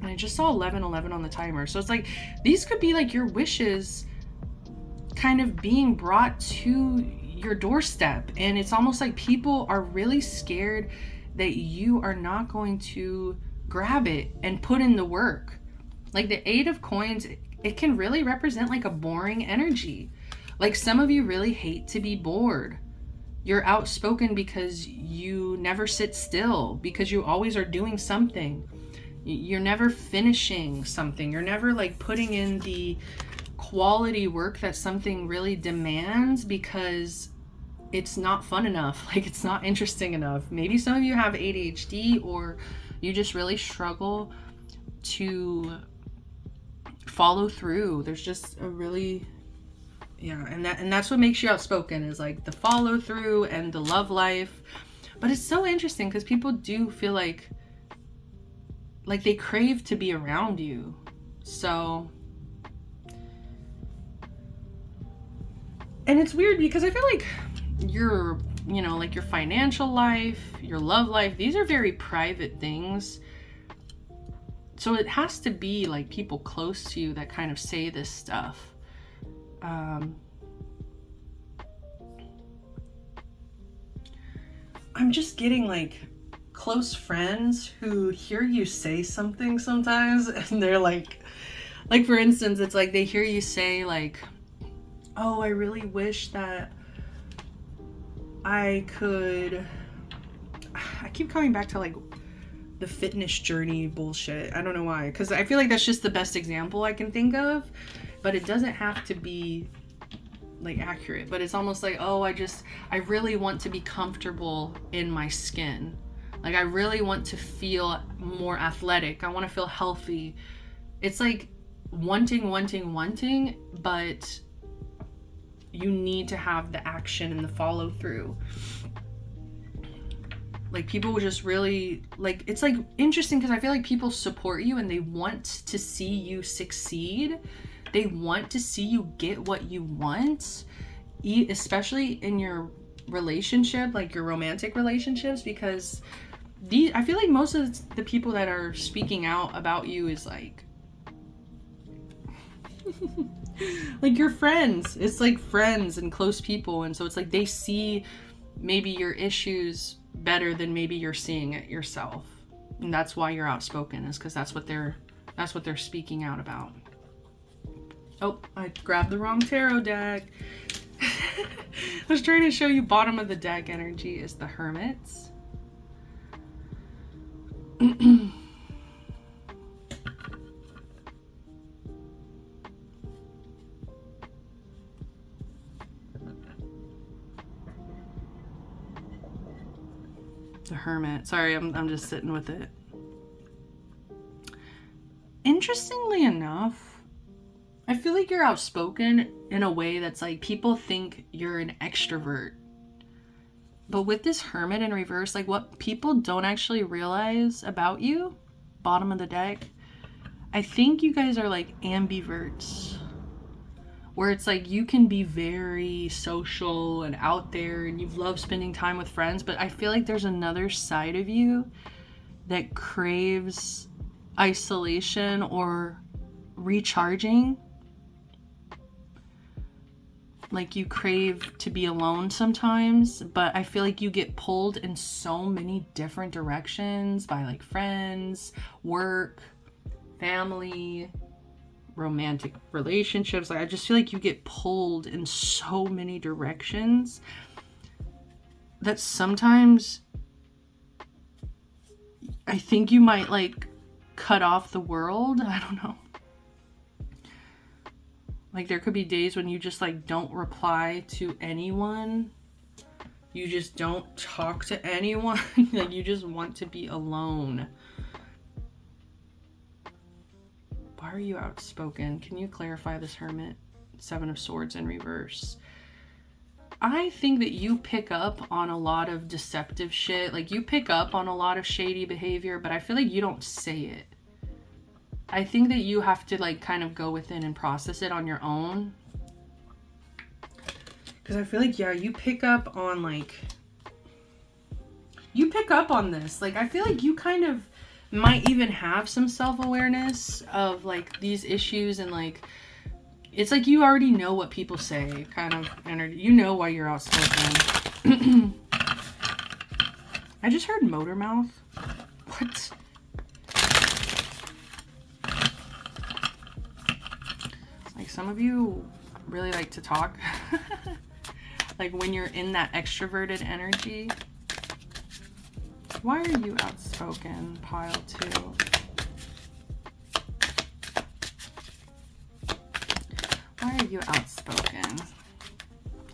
Speaker 1: And I just saw 11:11 on the timer. So it's like, these could be like your wishes kind of being brought to your doorstep. And it's almost like people are really scared that you are not going to grab it and put in the work. Like the 8 of Coins, it can really represent like a boring energy. Like some of you really hate to be bored. You're outspoken because you never sit still, because you always are doing something. You're never finishing something. You're never like putting in the quality work that something really demands because it's not fun enough. Like it's not interesting enough. Maybe some of you have ADHD, or you just really struggle to follow through. There's just a really, yeah, and that's what makes you outspoken, is like the follow through and the love life. But it's so interesting because people do feel like like they crave to be around you. So, and it's weird because I feel like your, you know, like your financial life, your love life, these are very private things. So it has to be like people close to you that kind of say this stuff. I'm just getting like close friends who hear you say something sometimes and they're like for instance, it's like they hear you say like, oh, I really wish that I keep coming back to like the fitness journey bullshit. I don't know why, because I feel like that's just the best example I can think of, but it doesn't have to be like accurate. But it's almost like, oh, I really want to be comfortable in my skin. Like I really want to feel more athletic. I want to feel healthy. It's like wanting, but you need to have the action and the follow through. Like people will just really like, it's like interesting because I feel like people support you and they want to see you succeed. They want to see you get what you want, especially in your relationship, like your romantic relationships, because I feel like most of the people that are speaking out about you is like like your friends. It's like friends and close people, and so it's like they see maybe your issues better than maybe you're seeing it yourself, and that's why you're outspoken, is because that's what they're speaking out about. Oh, I grabbed the wrong tarot deck. I was trying to show you bottom of the deck energy is the Hermits. The Hermit. Sorry, I'm just sitting with it. Interestingly enough, I feel like you're outspoken in a way that's like people think you're an extrovert. But with this Hermit in reverse, like what people don't actually realize about you, bottom of the deck, I think you guys are like ambiverts. Where it's like you can be very social and out there and you love spending time with friends, but I feel like there's another side of you that craves isolation or recharging. Like you crave to be alone sometimes, but I feel like you get pulled in so many different directions by like friends, work, family, romantic relationships. Like I just feel like you get pulled in so many directions that sometimes I think you might like cut off the world. I don't know. Like there could be days when you just like don't reply to anyone. You just don't talk to anyone. Like you just want to be alone. Why are you outspoken? Can you clarify this Hermit? Seven of Swords in reverse. I think that you pick up on a lot of deceptive shit. Like you pick up on a lot of shady behavior, but I feel like you don't say it. I think that you have to like kind of go within and process it on your own. Because I feel like, yeah, you pick up on this. Like I feel like you kind of might even have some self-awareness of like these issues, and like it's like you already know what people say kind of energy. You know why you're outspoken. I just heard motor mouth. What? Like some of you really like to talk. Like when you're in that extroverted energy. Why are you outspoken, pile 2? Why are you outspoken?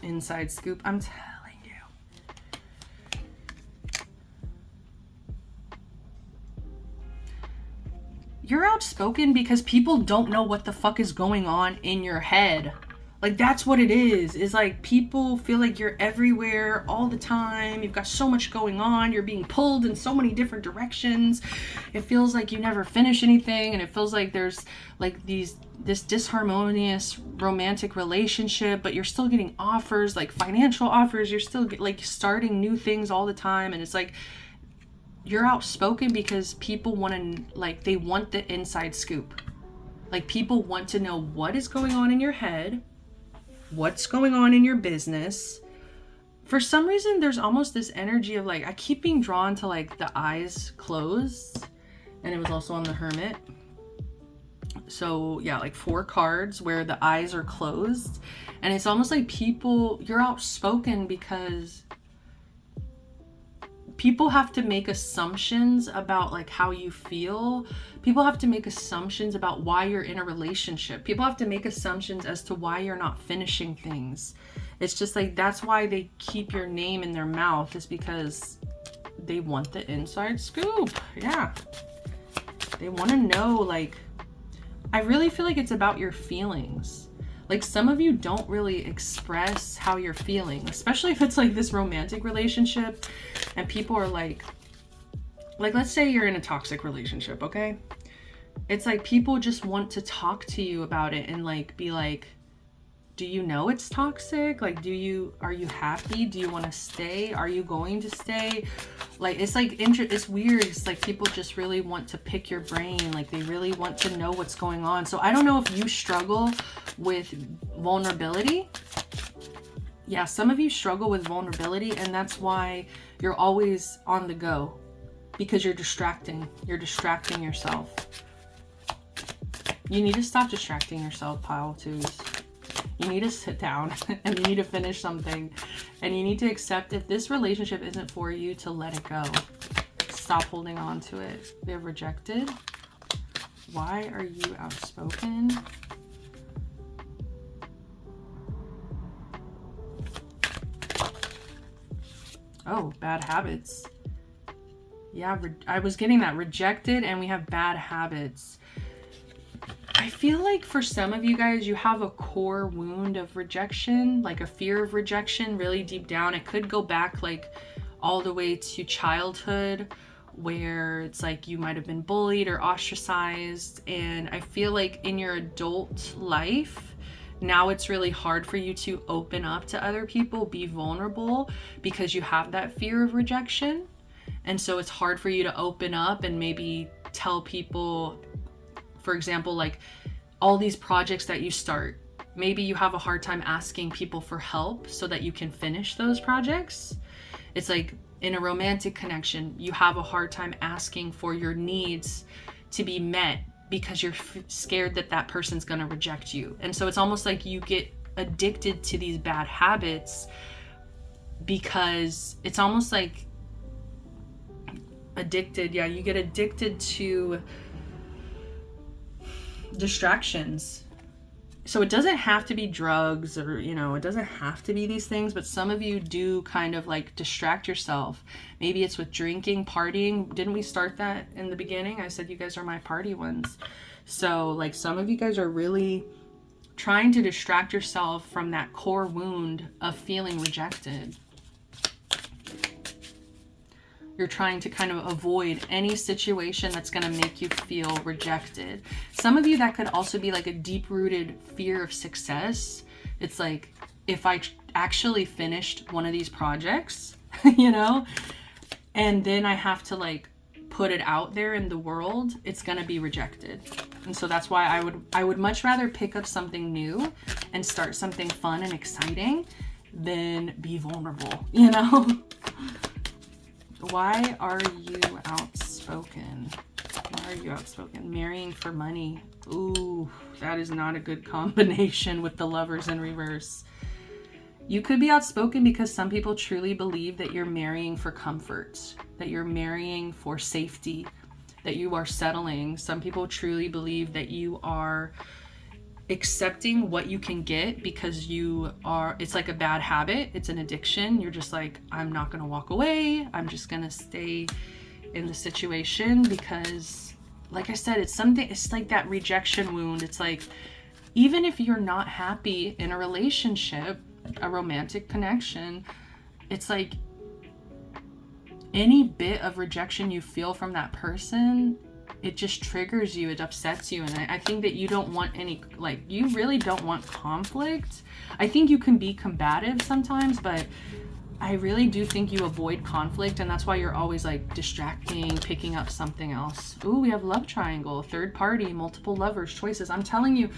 Speaker 1: Inside scoop, I'm telling you. You're outspoken because people don't know what the fuck is going on in your head. Like, that's what it is like people feel like you're everywhere all the time. You've got so much going on. You're being pulled in so many different directions. It feels like you never finish anything. And it feels like there's like this disharmonious romantic relationship, but you're still getting offers, like financial offers. You're still like starting new things all the time. And it's like, you're outspoken because people want to, like, they want the inside scoop. Like, people want to know what is going on in your head, what's going on in your business. For some reason, there's almost this energy of like, I keep being drawn to like the eyes closed, and it was also on the Hermit. So yeah, like 4 cards where the eyes are closed, and it's almost like you're outspoken because people have to make assumptions about like how you feel. People have to make assumptions about why you're in a relationship. People have to make assumptions as to why you're not finishing things. It's just like, that's why they keep your name in their mouth, is because they want the inside scoop. Yeah. They want to know, like, I really feel like it's about your feelings. Like, some of you don't really express how you're feeling, especially if it's like this romantic relationship and people are like, let's say you're in a toxic relationship, okay? It's like people just want to talk to you about it and like be like, do you know it's toxic? Like, are you happy? Do you want to stay? Are you going to stay? Like, it's like, it's weird. It's like people just really want to pick your brain. Like, they really want to know what's going on. So I don't know if you struggle with vulnerability. Yeah, some of you struggle with vulnerability, and that's why you're always on the go, because you're distracting yourself. You need to stop distracting yourself, pile twos. You need to sit down and you need to finish something, and you need to accept, if this relationship isn't for you, to let it go. Stop holding on to it. They're rejected. Why are you outspoken? Oh, bad habits. Yeah, I was getting that, rejected, and we have bad habits. I feel like for some of you guys, you have a core wound of rejection, like a fear of rejection really deep down. It could go back like all the way to childhood, where it's like you might have been bullied or ostracized. And I feel like in your adult life, now it's really hard for you to open up to other people, be vulnerable, because you have that fear of rejection. And so it's hard for you to open up and maybe tell people, for example, like all these projects that you start, maybe you have a hard time asking people for help so that you can finish those projects. It's like in a romantic connection, you have a hard time asking for your needs to be met because you're scared that that person's going to reject you. And so it's almost like you get addicted to these bad habits, because it's almost like addicted. Yeah, you get addicted to distractions. So it doesn't have to be drugs, or, you know, it doesn't have to be these things, but some of you do kind of like distract yourself. Maybe it's with drinking, partying. Didn't we start that in the beginning? I said you guys are my party ones. So like some of you guys are really trying to distract yourself from that core wound of feeling rejected. You're trying to kind of avoid any situation that's going to make you feel rejected. Some of you, that could also be like a deep-rooted fear of success. It's like, if I actually finished one of these projects, you know, and then I have to like put it out there in the world, it's going to be rejected. And so that's why I would much rather pick up something new and start something fun and exciting than be vulnerable, you know? Why are you outspoken? Why are you outspoken? Marrying for money. Ooh, that is not a good combination with the Lovers in reverse. You could be outspoken because some people truly believe that you're marrying for comfort, that you're marrying for safety, that you are settling. Some people truly believe that you are accepting what you can get because it's like a bad habit. It's an addiction. You're just like, I'm not going to walk away. I'm just going to stay in the situation because, like I said, it's like that rejection wound. It's like even if you're not happy in a relationship, a romantic connection, it's like any bit of rejection you feel from that person, it just triggers you, it upsets you. And I think that you don't want any, like, you really don't want conflict. I think you can be combative sometimes, but I really do think you avoid conflict, and that's why you're always like distracting, picking up something else. Ooh, we have love triangle, third party, multiple lovers, choices. I'm telling you,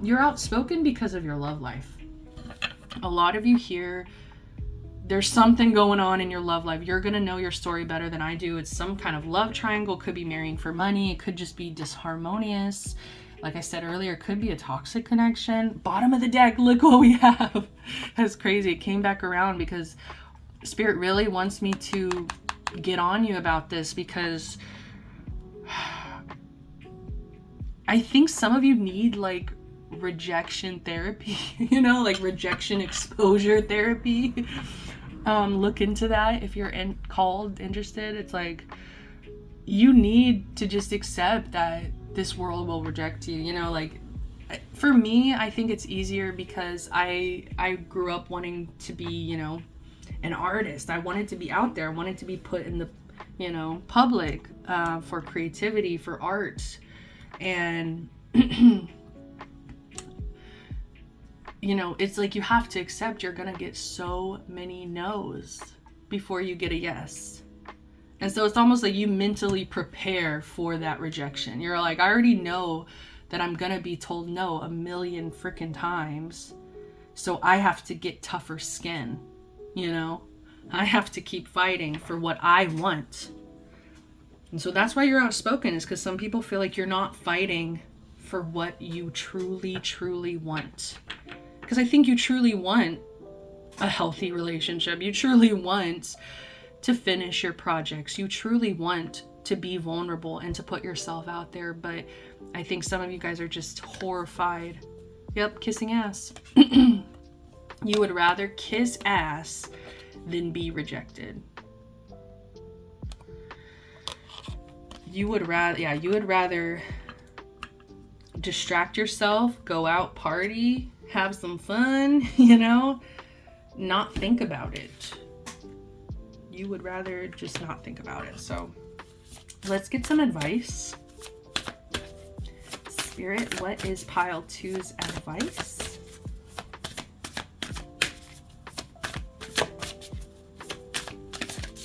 Speaker 1: you're outspoken because of your love life. A lot of you here, there's something going on in your love life. You're going to know your story better than I do. It's some kind of love triangle. Could be marrying for money. It could just be disharmonious. Like I said earlier, it could be a toxic connection. Bottom of the deck, look what we have. That's crazy. It came back around because Spirit really wants me to get on you about this, because I think some of you need like rejection therapy, you know, like rejection exposure therapy. Look into that if you're interested. It's like you need to just accept that this world will reject you, you know. Like for me, I think it's easier because I grew up wanting to be, you know, an artist. I wanted to be out there. I wanted to be put in the, you know, public for creativity, for art. And you know, it's like you have to accept you're gonna get so many no's before you get a yes. And so it's almost like you mentally prepare for that rejection. You're like, I already know that I'm gonna be told no a million freaking times, so I have to get tougher skin, you know? I have to keep fighting for what I want. And so that's why you're outspoken, is because some people feel like you're not fighting for what you truly, truly want. Because I think you truly want a healthy relationship. You truly want to finish your projects. You truly want to be vulnerable and to put yourself out there. But I think some of you guys are just horrified. Yep, kissing ass. You would rather kiss ass than be rejected. You would rather distract yourself, go out, party, have some fun, you know, not think about it. You would rather just not think about it. So let's get some advice. Spirit, what is pile 2's advice?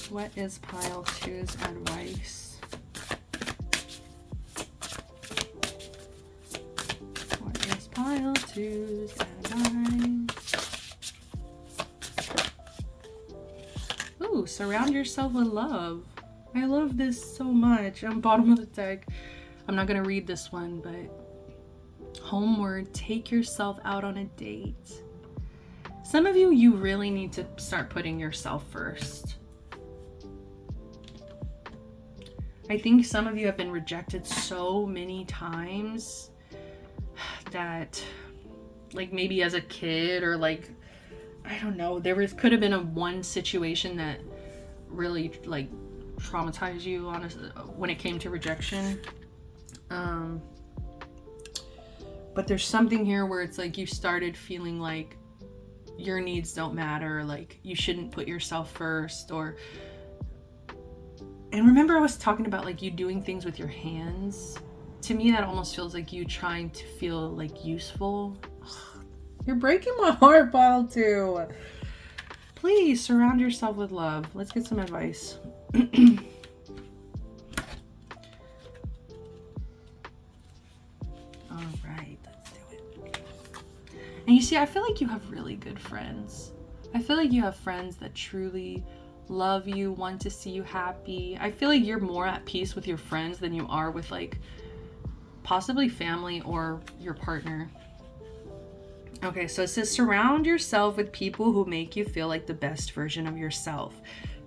Speaker 1: What is pile 2's advice? Pile 2's advice. Ooh, surround yourself with love. I love this so much. On bottom of the deck, I'm not gonna read this one, but homeward, take yourself out on a date. Some of you really need to start putting yourself first. I think some of you have been rejected so many times that, like, maybe as a kid, or like, I don't know, could have been one situation that really like traumatized you when it came to rejection. But there's something here where it's like you started feeling like your needs don't matter, like you shouldn't put yourself first. And remember I was talking about like you doing things with your hands? To me, that almost feels like you trying to feel like useful. You're breaking my heart, pile 2. Please surround yourself with love. Let's get some advice. All right, let's do it. And you see, I feel like you have really good friends. I feel like you have friends that truly love you, want to see you happy. I feel like you're more at peace with your friends than you are with like possibly family or your partner. Okay, so it says surround yourself with people who make you feel like the best version of yourself.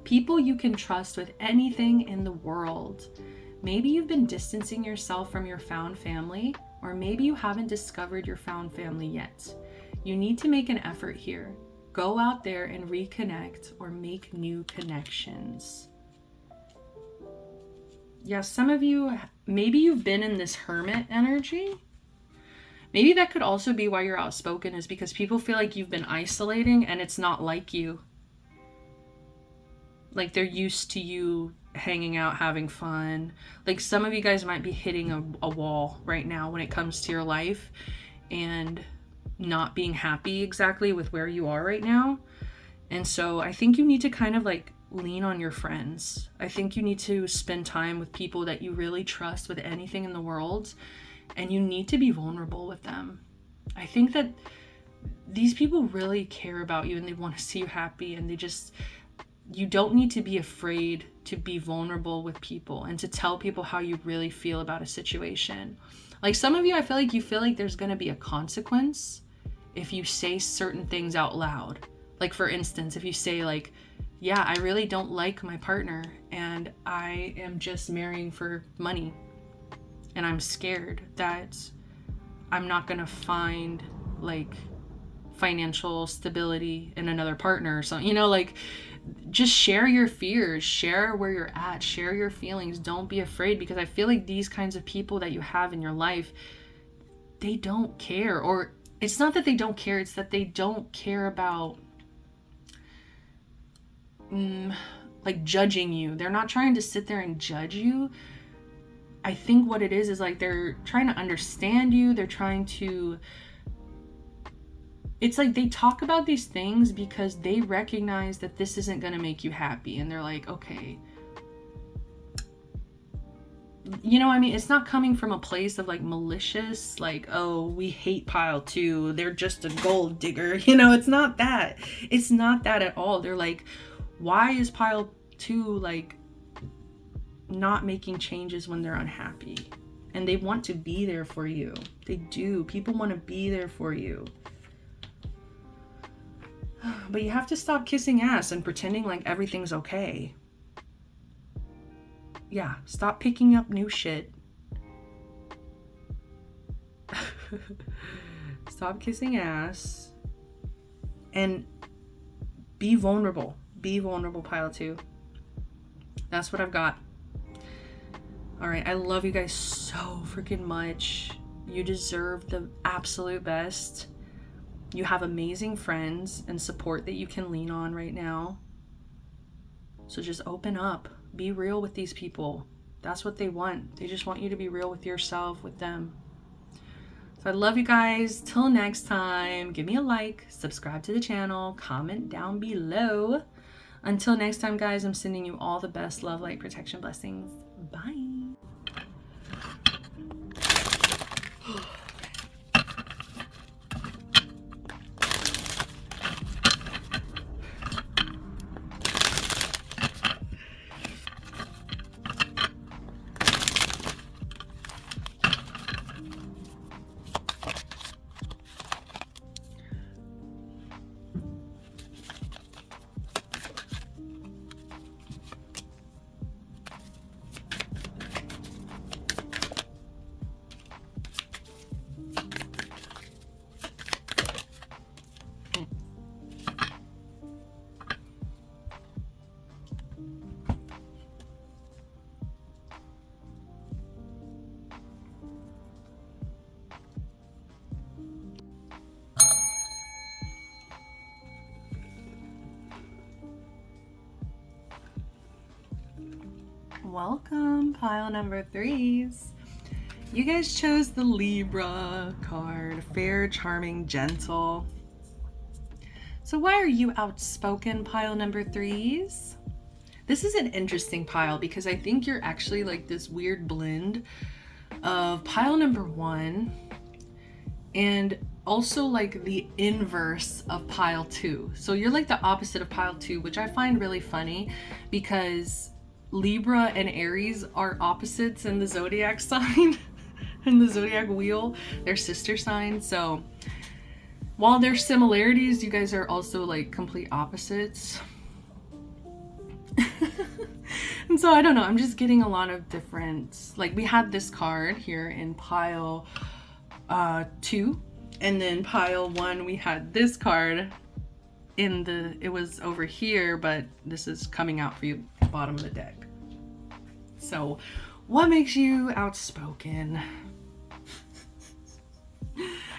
Speaker 1: People you can trust with anything in the world. Maybe you've been distancing yourself from your found family, or maybe you haven't discovered your found family yet. You need to make an effort here. Go out there and reconnect or make new connections. Yeah, some of you, maybe you've been in this hermit energy. Maybe that could also be why you're outspoken, is because people feel like you've been isolating and it's not like you. Like they're used to you hanging out, having fun. Like some of you guys might be hitting a wall right now when it comes to your life and not being happy exactly with where you are right now. And so I think you need to kind of like lean on your friends. I think you need to spend time with people that you really trust with anything in the world, and you need to be vulnerable with them. I think that these people really care about you and they want to see you happy, and you don't need to be afraid to be vulnerable with people and to tell people how you really feel about a situation. Like some of you, I feel like you feel like there's going to be a consequence if you say certain things out loud. Like for instance, if you say like, yeah, I really don't like my partner and I am just marrying for money and I'm scared that I'm not going to find like financial stability in another partner or something, like just share your fears, share where you're at, share your feelings. Don't be afraid, because I feel like these kinds of people that you have in your life, they don't care. Or it's not that they don't care, it's that they don't care about like judging you. They're not trying to sit there and judge you. I think what it is like they're trying to understand you. They're trying to, it's like they talk about these things because they recognize that this isn't going to make you happy. And they're like, okay, it's not coming from a place of like malicious, like, oh, we hate pile 2. They're just a gold digger. It's not that. It's not that at all. They're like, why is pile 2 like not making changes when they're unhappy? And they want to be there for you. They do. People want to be there for you. But you have to stop kissing ass and pretending like everything's okay. Yeah, stop picking up new shit. Stop kissing ass and be vulnerable. Be vulnerable, pile 2. That's what I've got. All right, I love you guys so freaking much. You deserve the absolute best. You have amazing friends and support that you can lean on right now. So just open up. Be real with these people. That's what they want. They just want you to be real with yourself, with them. So I love you guys. Till next time, give me a like, subscribe to the channel, comment down below. Until next time, guys, I'm sending you all the best love, light, protection, blessings. Bye. Welcome, pile number 3s. You guys chose the Libra card, fair, charming, gentle. So why are you outspoken, pile number 3s? This is an interesting pile because I think you're actually like this weird blend of pile number 1 and also like the inverse of pile 2. So you're like the opposite of pile 2, which I find really funny because Libra and Aries are opposites in the zodiac sign, in the zodiac wheel. They're sister signs. So while there's similarities, you guys are also like complete opposites. And so I don't know, I'm just getting a lot of different, like we had this card here in pile 2, and then pile 1 we had this card it was over here, but this is coming out for you bottom of the deck. So what makes you outspoken?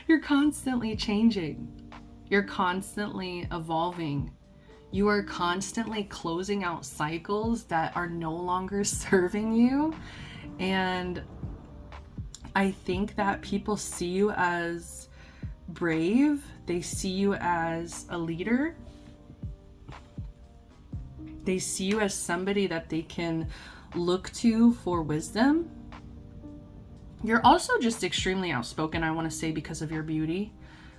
Speaker 1: You're constantly changing. You're constantly evolving. You are constantly closing out cycles that are no longer serving you. And I think that people see you as brave. They see you as a leader. They see you as somebody that they can look to for wisdom. You're also just extremely outspoken, I want to say, because of your beauty.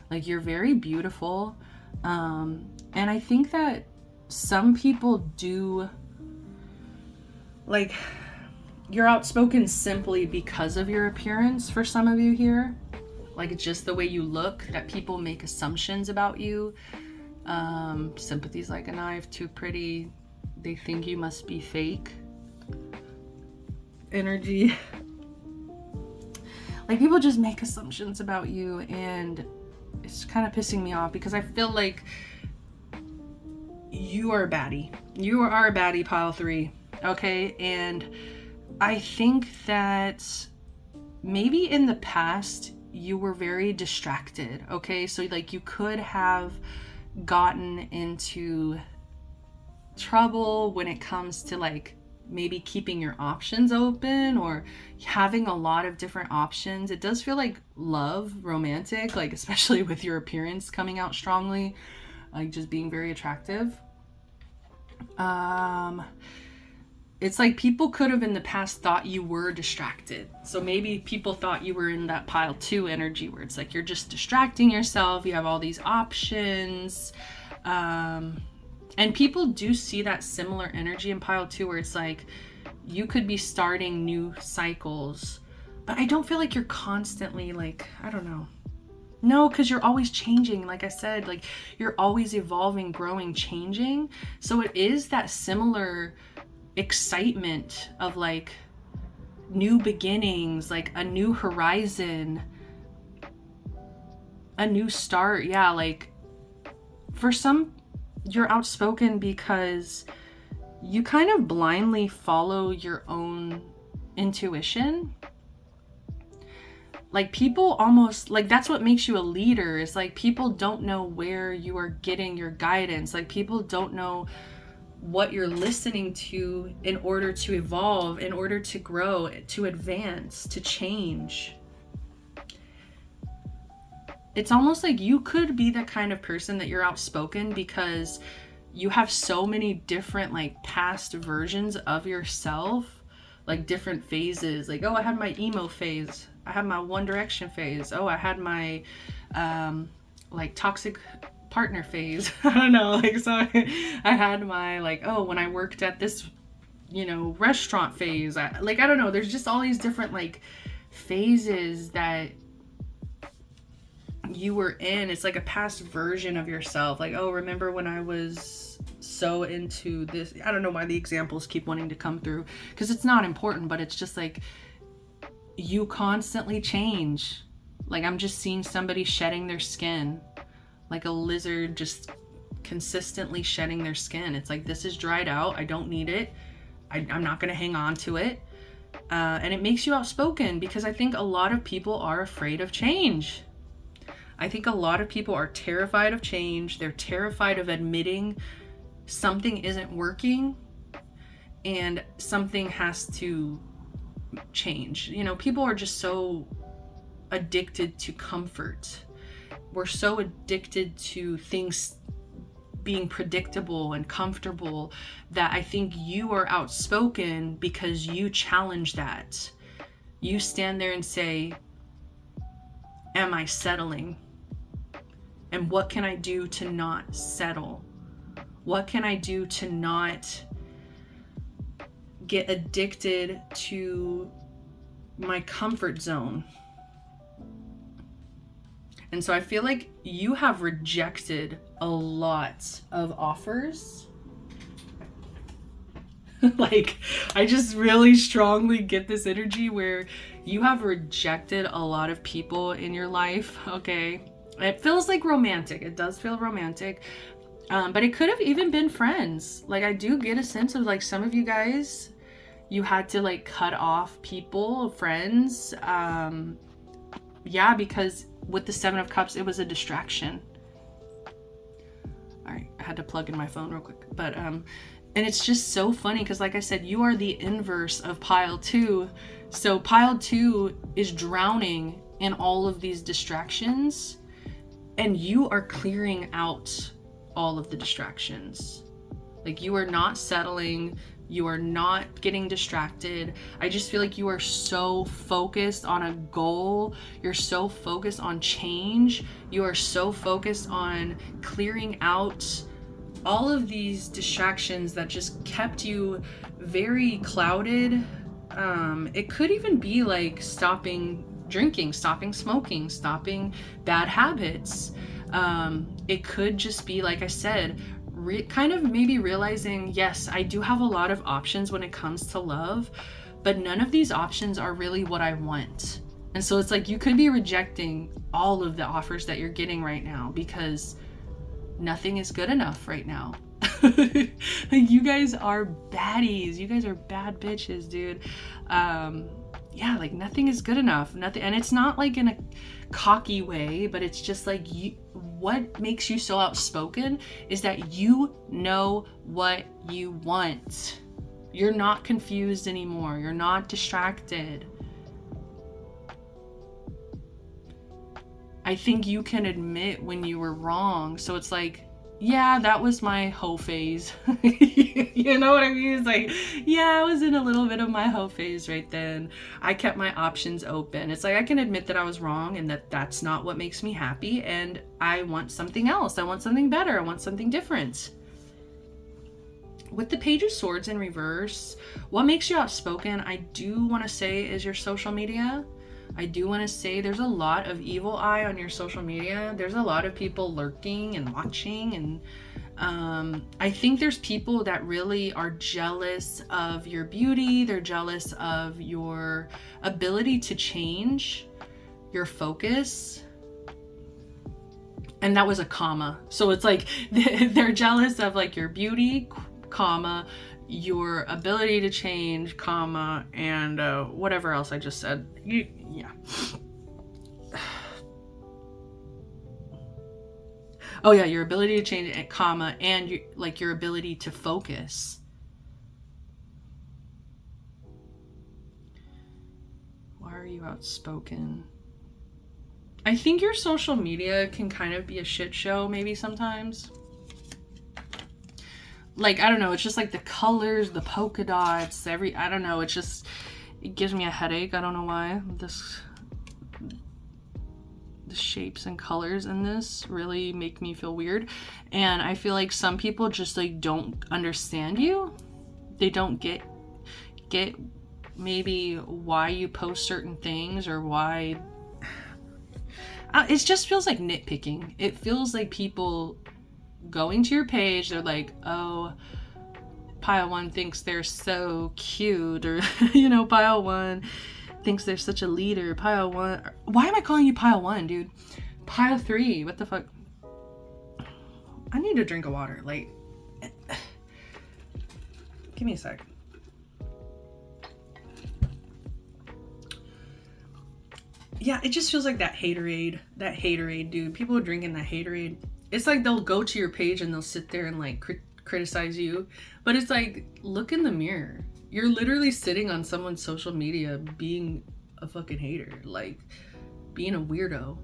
Speaker 1: Like, you're very beautiful. And I think that some people do, like, you're outspoken simply because of your appearance for some of you here. Like, it's just the way you look that people make assumptions about you. Sympathy's like a knife, too pretty. They think you must be fake. Energy. Like, people just make assumptions about you, and it's kind of pissing me off because I feel like you are a baddie. You are a baddie, pile 3. Okay? And I think that maybe in the past you were very distracted. Okay? So, like, you could have gotten into trouble when it comes to, like, maybe keeping your options open or having a lot of different options. It does feel like love, romantic, like, especially with your appearance coming out strongly, like just being very attractive. It's like people could have in the past thought you were distracted. So maybe people thought you were in that pile 2 energy where it's like you're just distracting yourself. You have all these options. And people do see that similar energy in pile 2 where it's like you could be starting new cycles, but I don't feel like you're constantly, like, I don't know. No, because you're always changing. Like I said, like, you're always evolving, growing, changing. So it is that similar excitement of, like, new beginnings, like a new horizon, a new start. Yeah, like, for some, you're outspoken because you kind of blindly follow your own intuition. Like, people almost, like, that's what makes you a leader. It's like people don't know where you are getting your guidance. Like, people don't know what you're listening to in order to evolve, in order to grow, to advance, to change. It's almost like you could be the kind of person that you're outspoken because you have so many different, like, past versions of yourself, like different phases. Like, oh, I had my emo phase. I had my One Direction phase. Oh, I had my like toxic partner phase. I don't know. Like, so I had my, like, oh, when I worked at this, you know, restaurant phase. I don't know. There's just all these different, like, phases that you were in. It's like a past version of yourself. Like, oh, remember when I was so into this? I don't know why the examples keep wanting to come through because it's not important, but it's just like you constantly change. Like, I'm just seeing somebody shedding their skin, like a lizard just consistently shedding their skin. It's like, this is dried out. I don't need it. I'm not going to hang on to it. And it makes you outspoken because I think a lot of people are afraid of change. I think a lot of people are terrified of change. They're terrified of admitting something isn't working and something has to change. You know, people are just so addicted to comfort. We're so addicted to things being predictable and comfortable that I think you are outspoken because you challenge that. You stand there and say, am I settling? And what can I do to not settle? What can I do to not get addicted to my comfort zone? And so I feel like you have rejected a lot of offers. Like, I just really strongly get this energy where you have rejected a lot of people in your life, okay? It feels like romantic. It does feel romantic. But it could have even been friends. Like, I do get a sense of, like, some of you guys, you had to, like, cut off people, friends, Yeah, because with the Seven of Cups, it was a distraction. All right, I had to plug in my phone real quick. But, and it's just so funny because, like I said, you are the inverse of pile 2. So pile 2 is drowning in all of these distractions, and you are clearing out all of the distractions. Like, you are not settling. You are not getting distracted. I just feel like you are so focused on a goal. You're so focused on change. You are so focused on clearing out all of these distractions that just kept you very clouded. It could even be like stopping drinking, stopping smoking, stopping bad habits. It could just be, like I said, kind of maybe realizing, yes, I do have a lot of options when it comes to love, but none of these options are really what I want. And so it's like you could be rejecting all of the offers that you're getting right now because nothing is good enough right now. You guys are baddies. You guys are bad bitches, dude. Yeah, like nothing is good enough. Nothing, and it's not like in a cocky way, but it's just like what makes you so outspoken is that you know what you want. You're not confused anymore. You're not distracted. I think you can admit when you were wrong. So it's like, yeah, that was my hoe phase. You know what I mean? It's like, yeah, I was in a little bit of my hoe phase right then. I kept my options open. It's like, I can admit that I was wrong and that that's not what makes me happy. And I want something else. I want something better. I want something different. With the Page of Swords in reverse, what makes you outspoken, I do want to say, is your social media. I do want to say there's a lot of evil eye on your social media. There's a lot of people lurking and watching, and I think there's people that really are jealous of your beauty. They're jealous of your ability to change your focus. And that was a comma. So it's like they're jealous of like your beauty, comma, your ability to change, comma, and whatever else I just said. Yeah. Oh yeah, your ability to change, comma, and your ability to focus. Why are you outspoken? I think your social media can kind of be a shit show maybe sometimes. Like, I don't know, it's just like the colors, the polka dots, I don't know, it gives me a headache. I don't know why. The shapes and colors in this really make me feel weird. And I feel like some people just like don't understand you. They don't get maybe why you post certain things or why. It just feels like nitpicking. It feels like people going to your page, they're like, oh, pile 1 thinks they're so cute, or pile 1 thinks they're such a leader. Pile 1, why am I calling you pile 1, dude? Pile 3, what the fuck? I need a drink of water. Like, give me a sec. Yeah, it just feels like that haterade, dude. People are drinking that haterade. It's like they'll go to your page and they'll sit there and like criticize you. But it's like, look in the mirror. You're literally sitting on someone's social media being a fucking hater, like being a weirdo.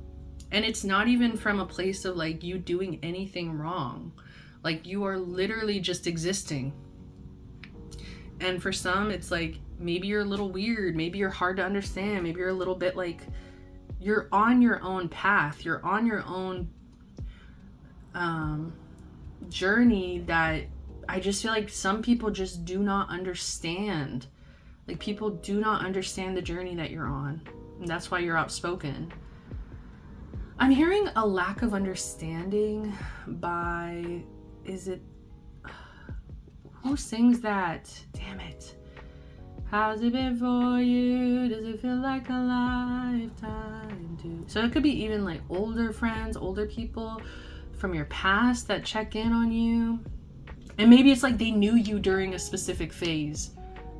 Speaker 1: And it's not even from a place of like you doing anything wrong. Like, you are literally just existing. And for some, it's like, maybe you're a little weird. Maybe you're hard to understand. Maybe you're a little bit like, you're on your own path. You're on your own journey that I just feel like some people just do not understand. Like, people do not understand the journey that you're on. And that's why you're outspoken. I'm hearing a lack of understanding by, who sings that? Damn it. How's it been for you? Does it feel like a lifetime too? So it could be even like older friends, older people from your past that check in on you. And maybe it's like they knew you during a specific phase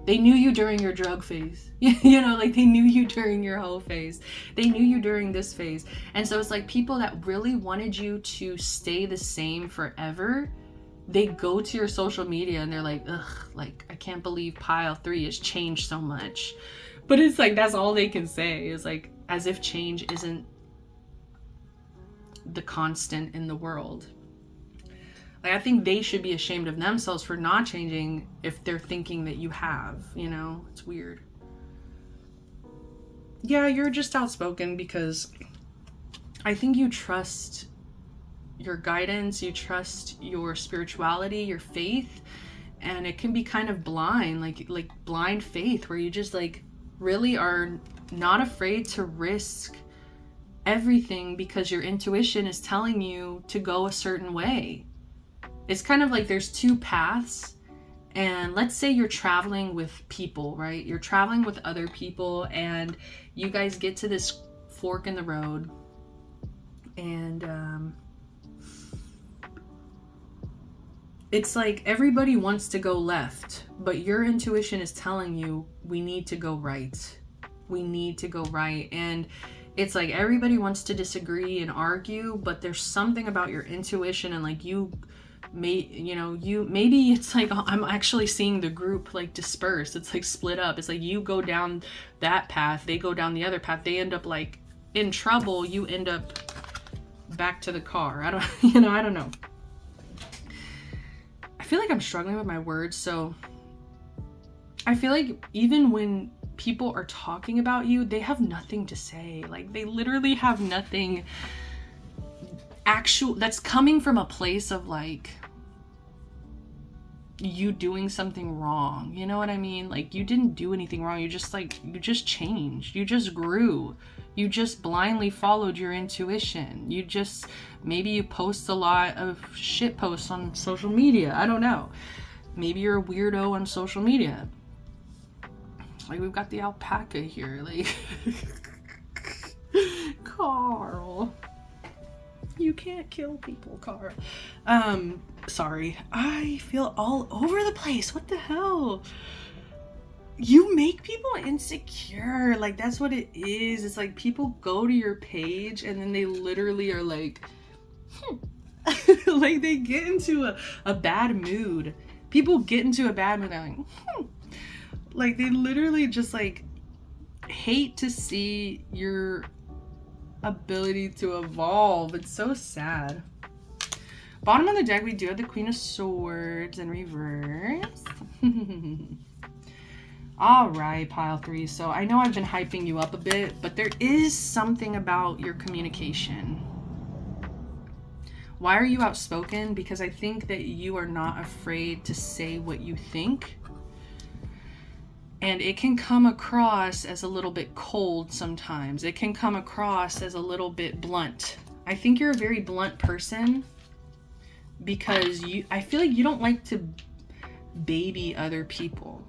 Speaker 1: They knew you during your drug phase. You know, like they knew you during your hoe phase. They knew you during this phase. And so it's like people that really wanted you to stay the same forever, they go to your social media and they're like, ugh, like I can't believe pile 3 has changed so much. But it's like, that's all they can say, is like, as if change isn't the constant in the world. Like, I think they should be ashamed of themselves for not changing if they're thinking that you have, you know? It's weird. Yeah, you're just outspoken because I think you trust your guidance, you trust your spirituality, your faith, and it can be kind of blind, like blind faith, where you just like really are not afraid to risk everything because your intuition is telling you to go a certain way. It's kind of like there's 2 paths, and let's say you're traveling with people, right? You're traveling with other people and you guys get to this fork in the road, and it's like everybody wants to go left, but your intuition is telling you we need to go right. We need to go right. And it's like everybody wants to disagree and argue, but there's something about your intuition, and like maybe it's like I'm actually seeing the group like disperse. It's like split up. It's like you go down that path, they go down the other path, they end up like in trouble, you end up back to the car. I don't know. I feel like I'm struggling with my words, so I feel like even when people are talking about you, they have nothing to say. Like they literally have nothing actual that's coming from a place of like you doing something wrong. You know what I mean? Like you didn't do anything wrong. You just changed. You just grew. You just blindly followed your intuition. Maybe you post a lot of shit posts on social media. I don't know. Maybe you're a weirdo on social media. Like we've got the alpaca here. Like Carl. You can't kill people, Carl. Sorry. I feel all over the place. What the hell? You make people insecure. Like that's what it is. It's like people go to your page and then they literally are like, like they get into a bad mood. People get into a bad mood. They're like, like they literally just like hate to see your ability to evolve. It's so sad. Bottom of the deck, we do have the Queen of Swords in reverse. All right, pile 3. So I know I've been hyping you up a bit, but there is something about your communication. Why are you outspoken? Because I think that you are not afraid to say what you think. And it can come across as a little bit cold sometimes. It can come across as a little bit blunt. I think you're a very blunt person because I feel like you don't like to baby other people.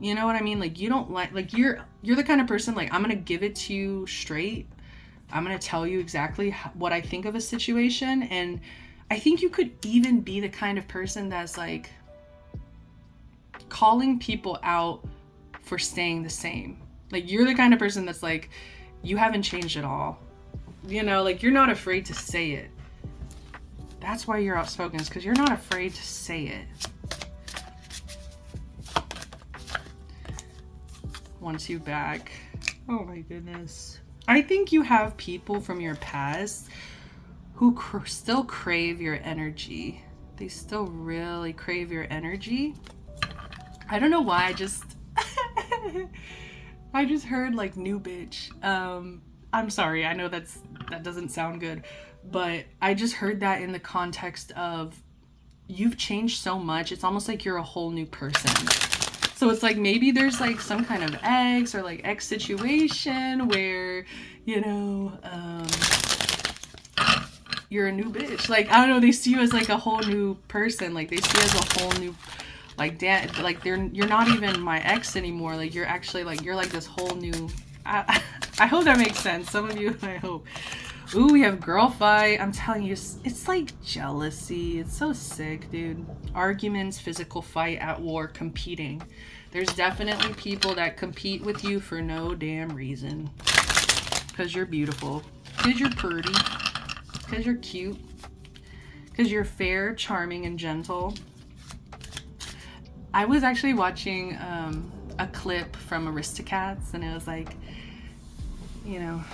Speaker 1: You know what I mean? Like you don't like you're the kind of person like I'm going to give it to you straight. I'm going to tell you exactly what I think of a situation, and I think you could even be the kind of person that's like calling people out for staying the same. Like you're the kind of person that's like, you haven't changed at all. You know, like you're not afraid to say it. That's why you're outspoken, is because you're not afraid to say it. Wants you back. Oh my goodness. I think you have people from your past who still crave your energy. They still really crave your energy. I don't know why, I just heard like new bitch. I'm sorry, I know that doesn't sound good, but I just heard that in the context of you've changed so much. It's almost like you're a whole new person. So it's like maybe there's like some kind of ex or like ex situation where, you know, you're a new bitch. Like, I don't know, they see you as like a whole new person. Like they see you as a whole new, like you're not even my ex anymore. Like you're actually like, you're like this whole new, I hope that makes sense. Some of you, I hope. Ooh, we have girl fight. I'm telling you, it's like jealousy. It's so sick, dude. Arguments, physical fight, at war, competing. There's definitely people that compete with you for no damn reason. Because you're beautiful. Because you're pretty. Because you're cute. Because you're fair, charming, and gentle. I was actually watching a clip from Aristocats, and it was like, you know,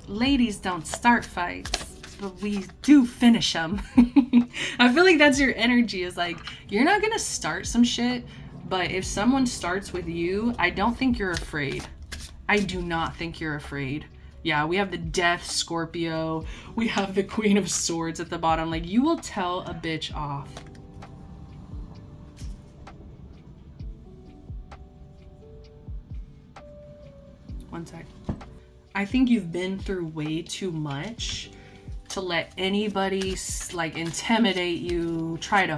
Speaker 1: ladies don't start fights, but we do finish them. I feel like that's your energy, is like, you're not gonna start some shit, but if someone starts with you, I don't think you're afraid. I do not think you're afraid. Yeah, we have the Death Scorpio. We have the Queen of Swords at the bottom. Like, you will tell a bitch off. One sec. I think you've been through way too much to let anybody like intimidate you, try to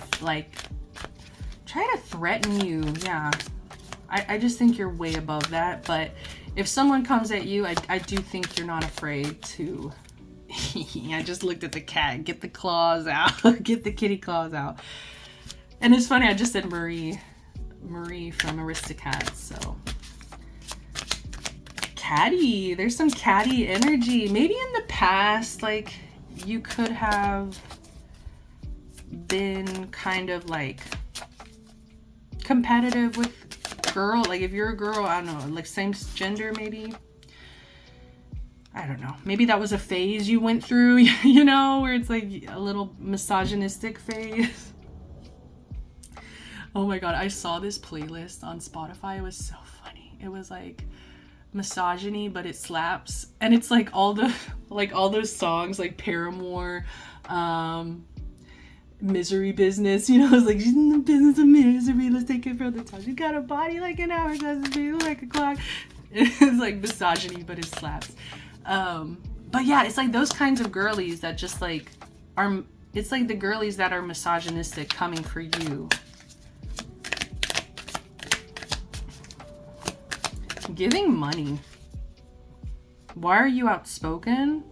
Speaker 1: threaten you. Yeah, I just think you're way above that. But if someone comes at you, I do think you're not afraid to. I just looked at the cat. Get the claws out. Get the kitty claws out. And it's funny, I just said Marie from Aristocats. So catty, there's some catty energy. Maybe in the past, like, you could have been kind of like competitive with girl, like if you're a girl, I don't know, like same gender, maybe. I don't know, maybe that was a phase you went through, you know, where it's like a little misogynistic phase. Oh my god, I saw this playlist on Spotify. It was so funny. It was like misogyny, but it slaps, and it's like all those songs like Paramore, Misery Business, you know. It's like, she's in the business of misery, let's take it from the top, she's got a body like an hourglass, a feel like a clock. It's like misogyny, but it slaps. But yeah, it's like those kinds of girlies that just like are, it's like the girlies that are misogynistic coming for you. Giving money. Why are you outspoken?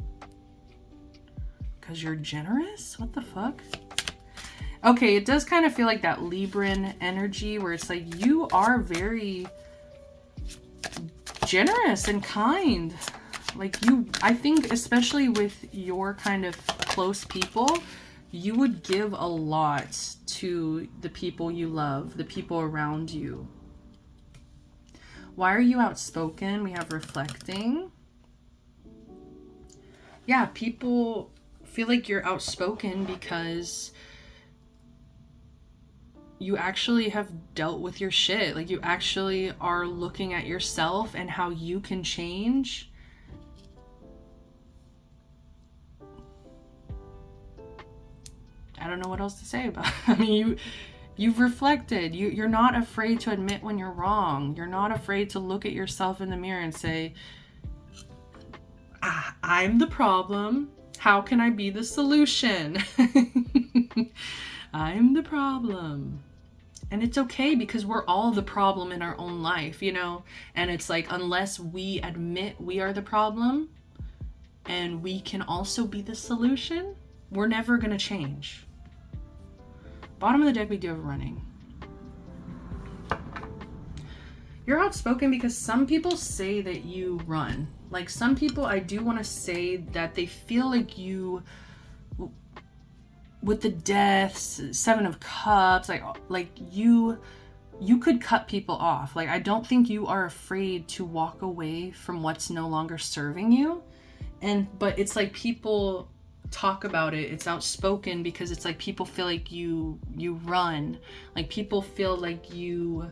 Speaker 1: Because you're generous? What the fuck? Okay, it does kind of feel like that Libran energy where it's like you are very generous and kind. Like you, I think especially with your kind of close people, you would give a lot to the people you love, the people around you. Why are you outspoken? We have reflecting. Yeah, people feel like you're outspoken because you actually have dealt with your shit. Like you actually are looking at yourself and how you can change. I don't know what else to say about it. I mean, you've reflected. You're not afraid to admit when you're wrong. You're not afraid to look at yourself in the mirror and say, I'm the problem. How can I be the solution? I'm the problem. And it's okay because we're all the problem in our own life, you know? And it's like, unless we admit we are the problem and we can also be the solution, we're never going to change. Bottom of the deck, we do have running. You're outspoken because some people say that you run. Like some people, I do want to say that they feel like you, with the deaths, 7 of Cups, like you could cut people off. Like I don't think you are afraid to walk away from what's no longer serving you. But it's like people talk about it, it's outspoken because it's like people feel like you run, like people feel like you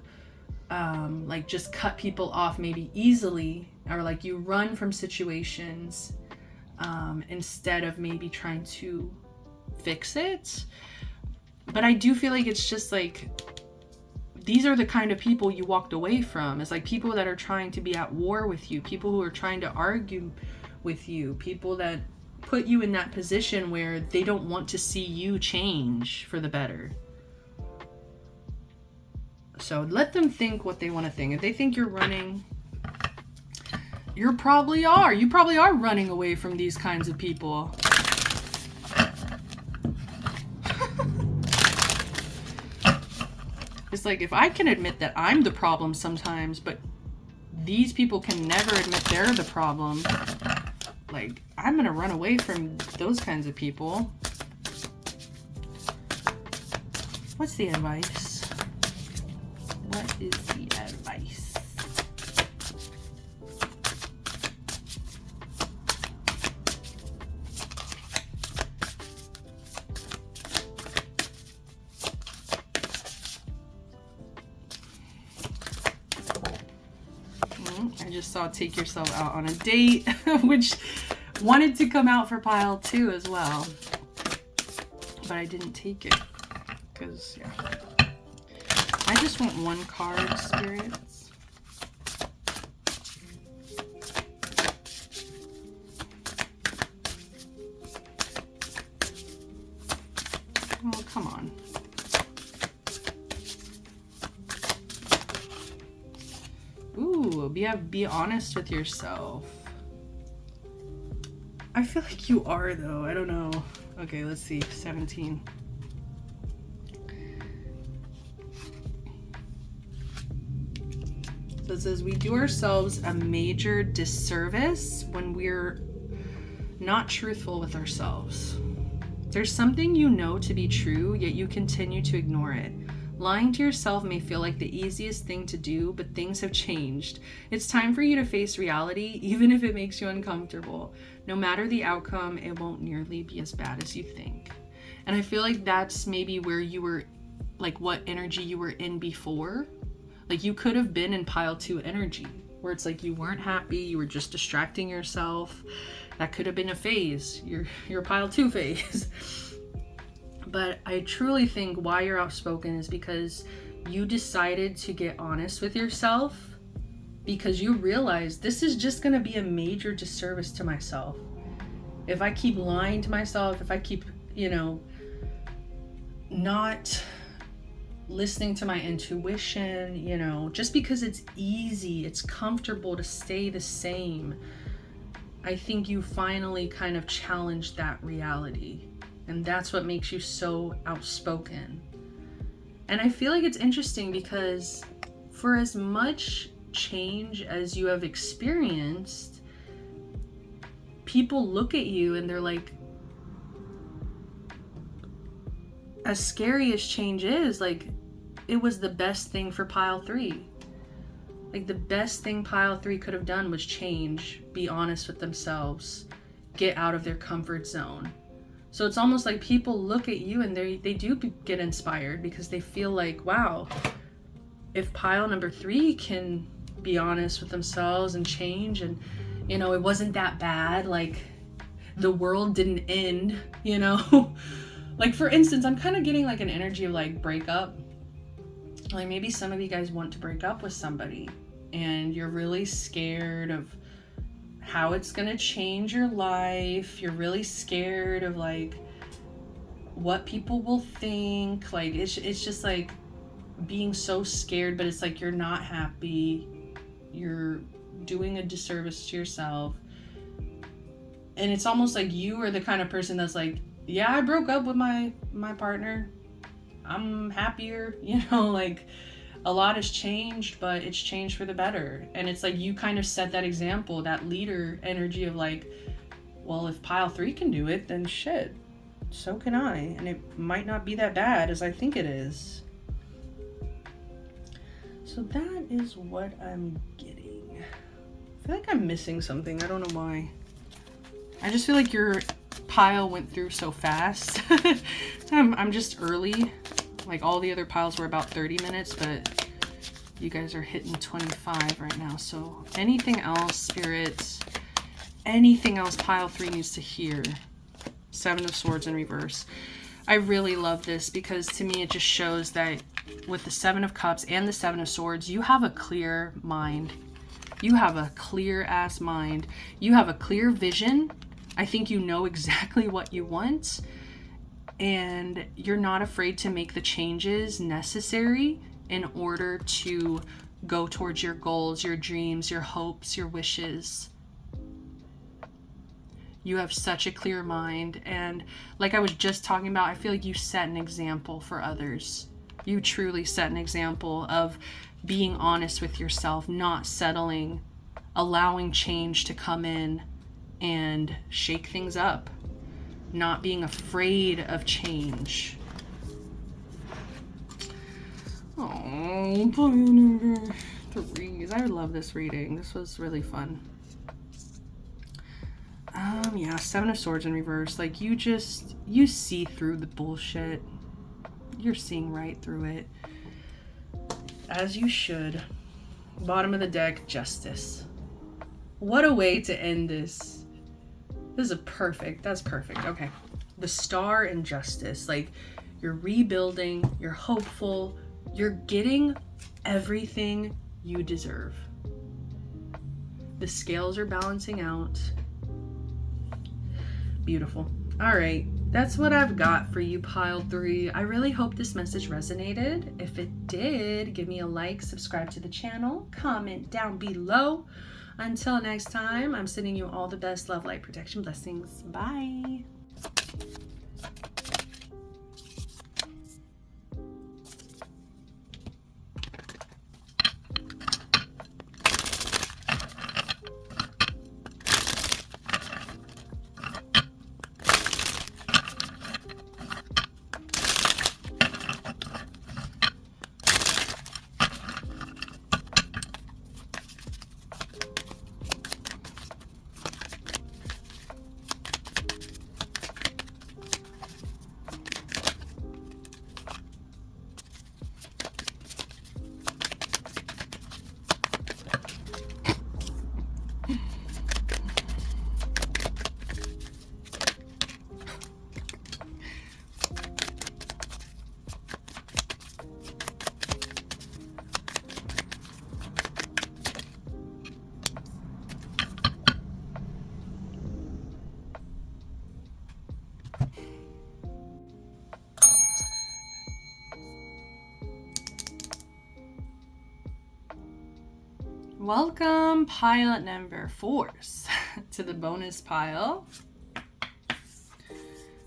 Speaker 1: like just cut people off maybe easily, or like you run from situations instead of maybe trying to fix it. But I do feel like it's just like these are the kind of people you walked away from. It's like people that are trying to be at war with you, people who are trying to argue with you, people that put you in that position where they don't want to see you change for the better. So let them think what they want to think. If they think you're running, you probably are running away from these kinds of people. It's like, if I can admit that I'm the problem sometimes, but these people can never admit they're the problem, like, I'm gonna run away from those kinds of people. What's the advice? What is the advice? I just saw take yourself out on a date, which wanted to come out for pile 2 as well. But I didn't take it. Because, yeah. I just want one card, spirits. Oh, come on. Ooh, be honest with yourself. I feel like you are, though. I don't know. Okay, let's see. 17. So it says, we do ourselves a major disservice when we're not truthful with ourselves. There's something you know to be true, yet you continue to ignore it. Lying to yourself may feel like the easiest thing to do, but things have changed. It's time for you to face reality, even if it makes you uncomfortable. No matter the outcome, it won't nearly be as bad as you think. And I feel like that's maybe where you were, like what energy you were in before. Like you could have been in pile 2 energy, where it's like you weren't happy, you were just distracting yourself. That could have been a phase, your pile 2 phase. But I truly think why you're outspoken is because you decided to get honest with yourself, because you realize this is just going to be a major disservice to myself. If I keep lying to myself, if I keep, not listening to my intuition, just because it's easy, it's comfortable to stay the same, I think you finally kind of challenged that reality. And that's what makes you so outspoken. And I feel like it's interesting because for as much change as you have experienced, people look at you and they're like, as scary as change is, like, it was the best thing for pile 3. Like, the best thing pile 3 could have done was change, be honest with themselves, get out of their comfort zone. So it's almost like people look at you and they do get inspired because they feel like, wow, if pile number 3 can be honest with themselves and change, and, it wasn't that bad, like, the world didn't end, Like, for instance, I'm kind of getting like an energy of like breakup. Like maybe some of you guys want to break up with somebody and you're really scared of how it's gonna change your life. You're really scared of like what people will think. Like it's just like being so scared, but it's like you're not happy. You're doing a disservice to yourself. And it's almost like you are the kind of person that's like, yeah, I broke up with my partner. I'm happier, like a lot has changed, but it's changed for the better. And it's like you kind of set that example, that leader energy of like, well, if pile 3 can do it, then shit, so can I. And it might not be that bad as I think it is. So that is what I'm getting. I feel like I'm missing something. I don't know why. I just feel like your pile went through so fast. I'm just early. Like all the other piles were about 30 minutes, but you guys are hitting 25 right now. So anything else, spirits, anything else pile 3 needs to hear. 7 of Swords in reverse. I really love this because to me it just shows that with the 7 of Cups and the 7 of Swords, you have a clear mind. You have a clear ass mind. You have a clear vision. I think you know exactly what you want, and you're not afraid to make the changes necessary in order to go towards your goals, your dreams, your hopes, your wishes. You have such a clear mind, and like I was just talking about, I feel like you set an example for others. You truly set an example of being honest with yourself, not settling, allowing change to come in and shake things up, not being afraid of change. Oh, Pioneer 3s. I love this reading. This was really fun. Yeah, Seven of Swords in reverse. Like, you see through the bullshit. You're seeing right through it. As you should. Bottom of the deck, Justice. What a way to end this. This is perfect. That's perfect. Okay. The Star and Justice. Like, you're rebuilding. You're hopeful. You're getting everything you deserve. The scales are balancing out. Beautiful. All right. That's what I've got for you, Pile 3. I really hope this message resonated. If it did, give me a like, subscribe to the channel, comment down below. Until next time, I'm sending you all the best love, light, protection, blessings. Bye. Welcome, pile number 4s, to the bonus pile.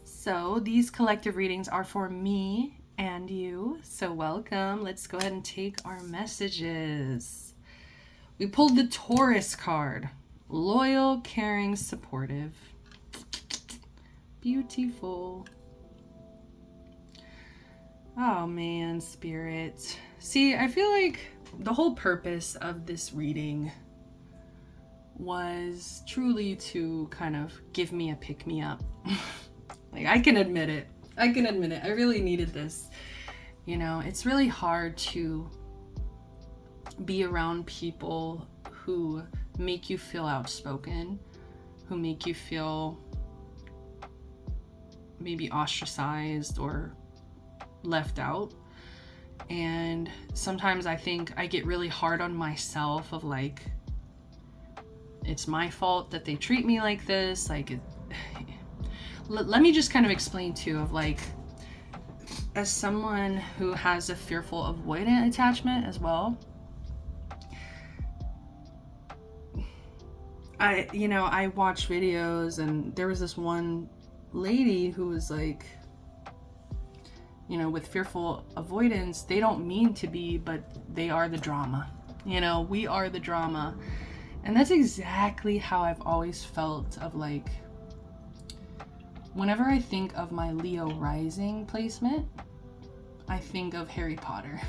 Speaker 1: So these collective readings are for me and you, so welcome. Let's go ahead and take our messages. We pulled the Taurus card. Loyal, caring, supportive. Beautiful. Oh man, Spirit. See, I feel like the whole purpose of this reading was truly to kind of give me a pick-me-up. Like, I can admit it. I really needed this. You know, it's really hard to be around people who make you feel outspoken, who make you feel maybe ostracized or left out. And sometimes I think I get really hard on myself of like, it's my fault that they treat me like this. Like, let me just kind of explain too, of like, as someone who has a fearful avoidant attachment as well, I watch videos, and there was this one lady who was like, you know, with fearful avoidance, they don't mean to be, but they are the drama. You know, we are the drama. And that's exactly how I've always felt of like, whenever I think of my Leo rising placement, I think of Harry Potter.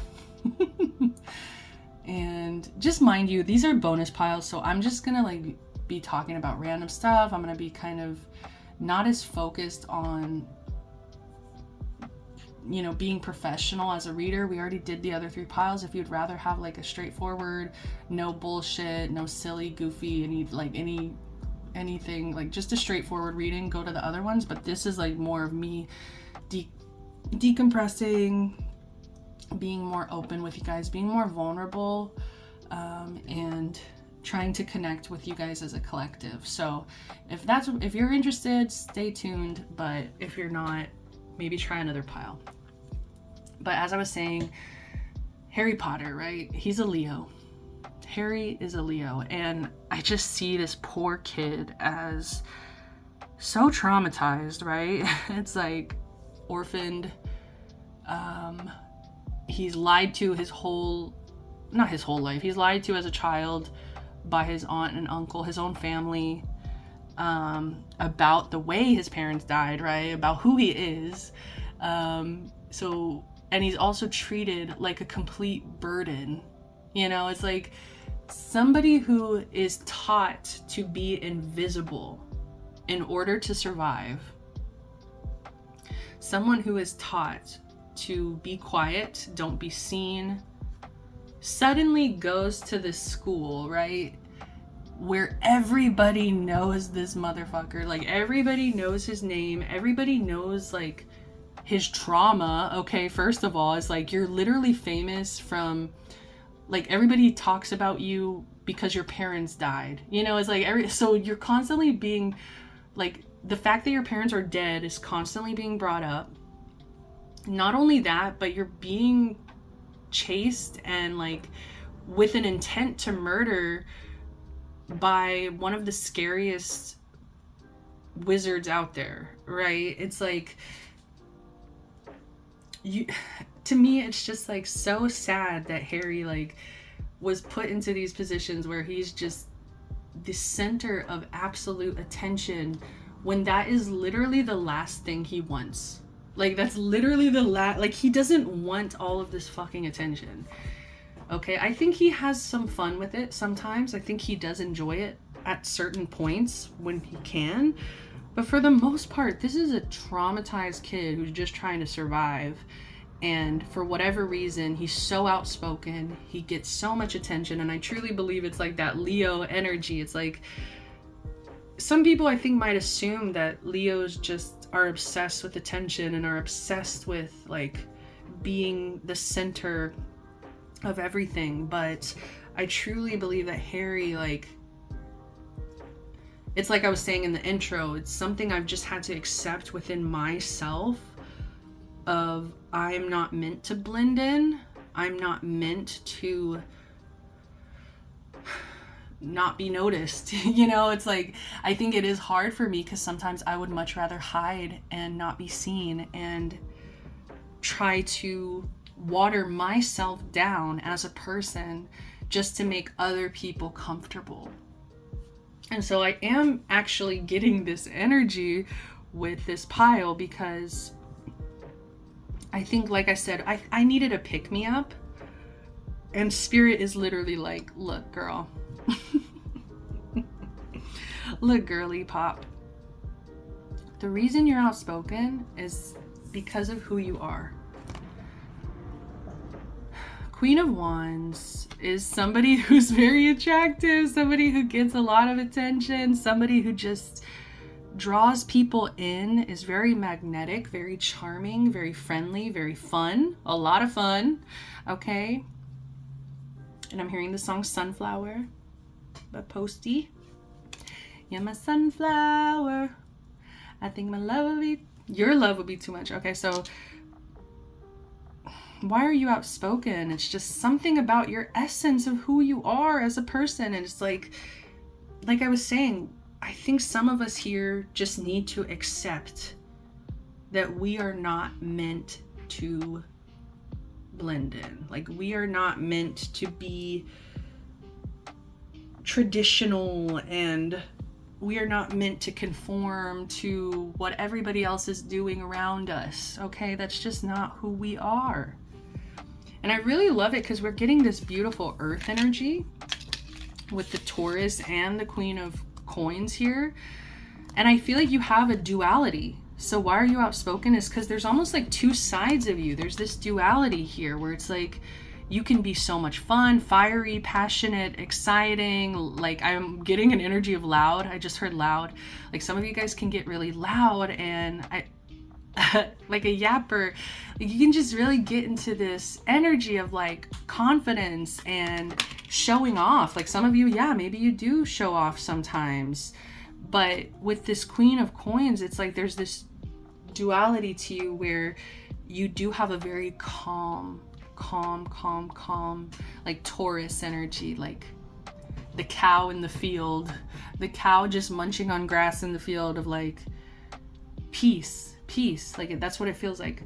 Speaker 1: And just mind you, these are bonus piles, so I'm just gonna like be talking about random stuff. I'm gonna be kind of not as focused on, you know, being professional as a reader. We already did the other 3 piles. If you'd rather have like a straightforward, no bullshit, no silly, goofy, anything, like just a straightforward reading, go to the other ones. But this is like more of me decompressing, being more open with you guys, being more vulnerable, and trying to connect with you guys as a collective. So if you're interested, stay tuned. But if you're not, maybe try another pile. But as I was saying, Harry Potter, right? He's a Leo. Harry is a Leo. And I just see this poor kid as so traumatized, right? It's like orphaned, he's lied to not his whole life. He's lied to as a child by his aunt and uncle, his own family, about the way his parents died, right? About who he is. And he's also treated like a complete burden. You know, it's like somebody who is taught to be invisible in order to survive. Someone who is taught to be quiet, don't be seen, suddenly goes to this school, right? Where everybody knows this motherfucker. Like, everybody knows his name. Everybody knows, like, his trauma. Okay, first of all, it's like you're literally famous from, like, everybody talks about you because your parents died. You know, it's like so you're constantly being, like, the fact that your parents are dead is constantly being brought up. Not only that, but you're being chased and, like, with an intent to murder by one of the scariest wizards out there, right? It's like, to me, it's just, like, so sad that Harry, like, was put into these positions where he's just the center of absolute attention, when that is literally the last thing he wants. Like, that's literally like, he doesn't want all of this fucking attention. Okay, I think he has some fun with it sometimes. I think he does enjoy it at certain points when he can. But for the most part, this is a traumatized kid who's just trying to survive. And for whatever reason, he's so outspoken. He gets so much attention. And I truly believe it's like that Leo energy. It's like, some people I think might assume that Leos just are obsessed with attention and are obsessed with, like, being the center of everything. But I truly believe that Harry, like, it's like I was saying in the intro, it's something I've just had to accept within myself of, I'm not meant to blend in. I'm not meant to not be noticed. You know, it's like, I think it is hard for me because sometimes I would much rather hide and not be seen and try to water myself down as a person just to make other people comfortable. And so I am actually getting this energy with this pile because I think, like I said, I needed a pick-me-up, and Spirit is literally like, look, girl. Look, girly pop. The reason you're outspoken is because of who you are. Queen of Wands is somebody who's very attractive, somebody who gets a lot of attention, somebody who just draws people in, is very magnetic, very charming, very friendly, very fun, a lot of fun, okay? And I'm hearing the song Sunflower by Posty. You're my sunflower. I think your love would be too much. Okay, so why are you outspoken? It's just something about your essence of who you are as a person. And it's like I was saying, I think some of us here just need to accept that we are not meant to blend in. Like, we are not meant to be traditional, and we are not meant to conform to what everybody else is doing around us. Okay, that's just not who we are. And I really love it because we're getting this beautiful earth energy with the Taurus and the Queen of Coins here. And I feel like you have a duality. So why are you outspoken is because there's almost like two sides of you. There's this duality here where it's like you can be so much fun, fiery, passionate, exciting. Like, I'm getting an energy of loud. I just heard loud. Like, some of you guys can get really loud, and like a yapper, you can just really get into this energy of, like, confidence and showing off. Like, some of you, yeah, maybe you do show off sometimes. But with this Queen of Coins, it's like there's this duality to you where you do have a very calm, like Taurus energy, like the cow in the field, the cow just munching on grass in the field of, like, peace. Like, that's what it feels like.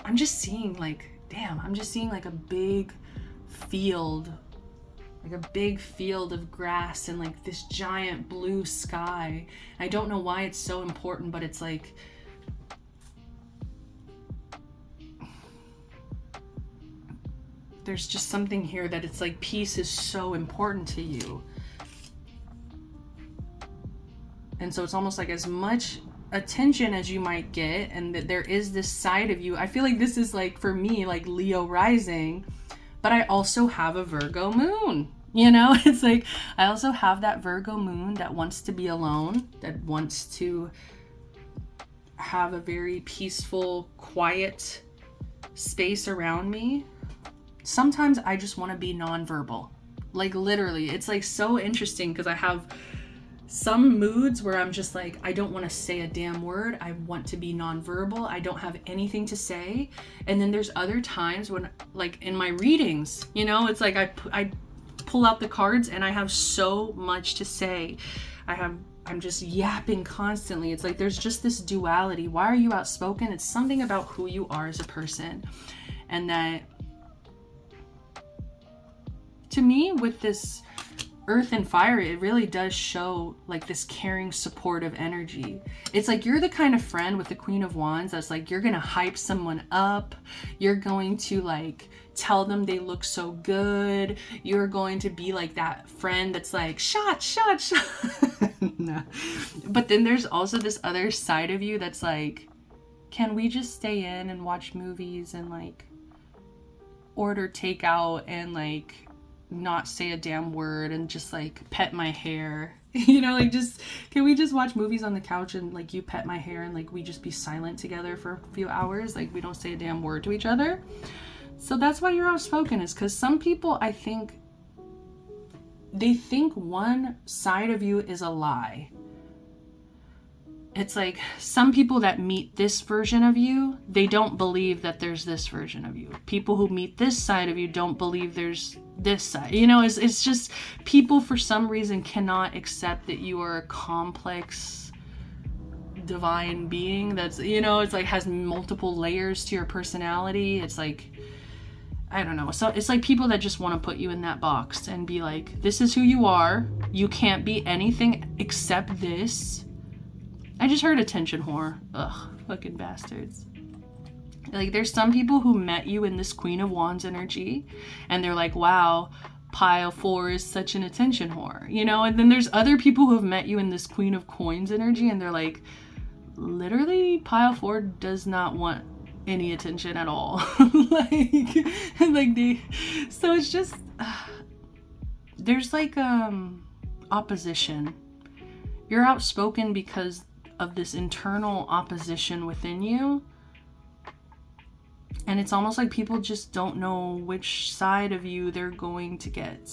Speaker 1: I'm just seeing, like, damn, I'm just seeing like a big field, like a big field of grass and like this giant blue sky. I don't know why it's so important, but it's like, there's just something here that it's like peace is so important to you. And so it's almost like as much attention as you might get, and that there is this side of you. I feel like this is like, for me, like Leo rising, but I also have a Virgo moon. You know, it's like I also have that Virgo moon that wants to be alone, that wants to have a very peaceful, quiet space around me. Sometimes I just want to be nonverbal. Like literally, it's like so interesting because I have some moods where I'm just like, I don't want to say a damn word. I want to be nonverbal. I don't have anything to say. And then there's other times when, like in my readings, you know, it's like I pull out the cards and I have so much to say. I'm just yapping constantly. It's like there's just this duality. Why are you outspoken? It's something about who you are as a person. And that, to me, with this earth and fire, it really does show like this caring, supportive energy. It's like you're the kind of friend with the Queen of Wands that's like, you're gonna hype someone up. You're going to like tell them they look so good. You're going to be like that friend that's like, shot. No. But then there's also this other side of you that's like, can we just stay in and watch movies and like order takeout and like not say a damn word and just like pet my hair, you know, like just, can we just watch movies on the couch and like you pet my hair and like we just be silent together for a few hours, like we don't say a damn word to each other. So that's why you're outspoken, is because some people, I think, they think one side of you is a lie. It's like some people that meet this version of you, they don't believe that there's this version of you. People who meet this side of you don't believe there's this side. You know, it's just people for some reason cannot accept that you are a complex divine being that's, you know, it's like has multiple layers to your personality. It's like, I don't know. So it's like people that just want to put you in that box and be like, this is who you are. You can't be anything except this. I just heard attention whore. Ugh, fucking bastards. Like, there's some people who met you in this Queen of Wands energy, and they're like, wow, pile 4 is such an attention whore, you know? And then there's other people who have met you in this Queen of Coins energy, and they're like, literally, pile 4 does not want any attention at all. like they, so it's just, there's like, opposition. You're outspoken because of this internal opposition within you. And it's almost like people just don't know which side of you they're going to get.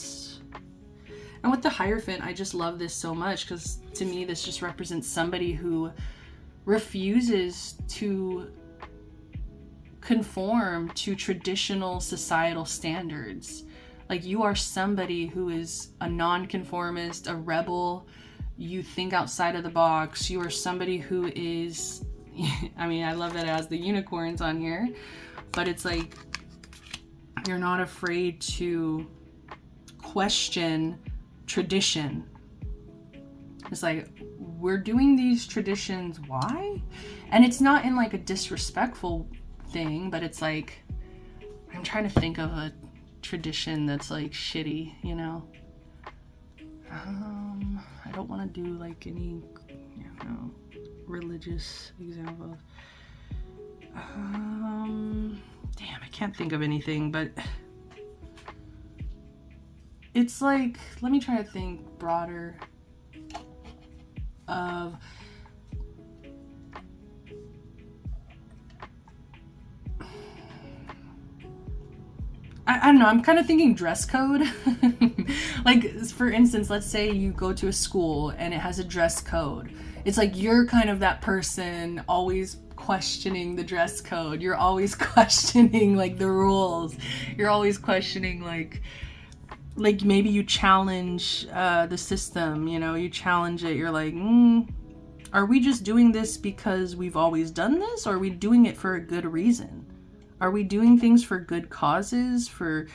Speaker 1: And with the Hierophant, I just love this so much because to me, this just represents somebody who refuses to conform to traditional societal standards. Like, you are somebody who is a nonconformist, a rebel. You think outside of the box. You are somebody who is, I mean, I love that it has the unicorns on here, but it's like, you're not afraid to question tradition. It's like, we're doing these traditions, why? And it's not in like a disrespectful thing, but it's like, I'm trying to think of a tradition that's like shitty, you know? I don't want to do like any, you know, religious example. Damn, I can't think of anything, but it's like, let me try to think broader of, I don't know, I'm kind of thinking dress code. Like, for instance, let's say you go to a school and it has a dress code. It's like you're kind of that person always questioning the dress code. You're always questioning like the rules. You're always questioning like maybe you challenge the system, you know, you challenge it. You're like, are we just doing this because we've always done this, or are we doing it for a good reason? Are we doing things for good causes, for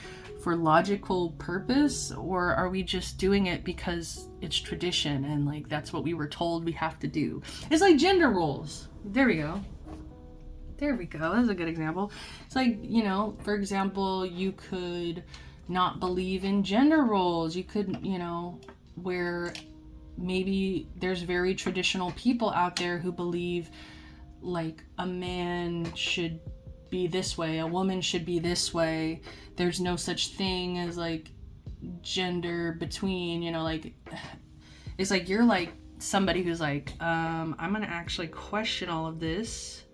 Speaker 1: logical purpose, or are we just doing it because it's tradition and like that's what we were told we have to do? It's like gender roles. There we go. That's a good example. It's like, you know, for example, you could not believe in gender roles. You could, you know, where maybe there's very traditional people out there who believe like a man should be this way, a woman should be this way. There's no such thing as like gender between, you know, like it's like you're like somebody who's like, I'm gonna actually question all of this,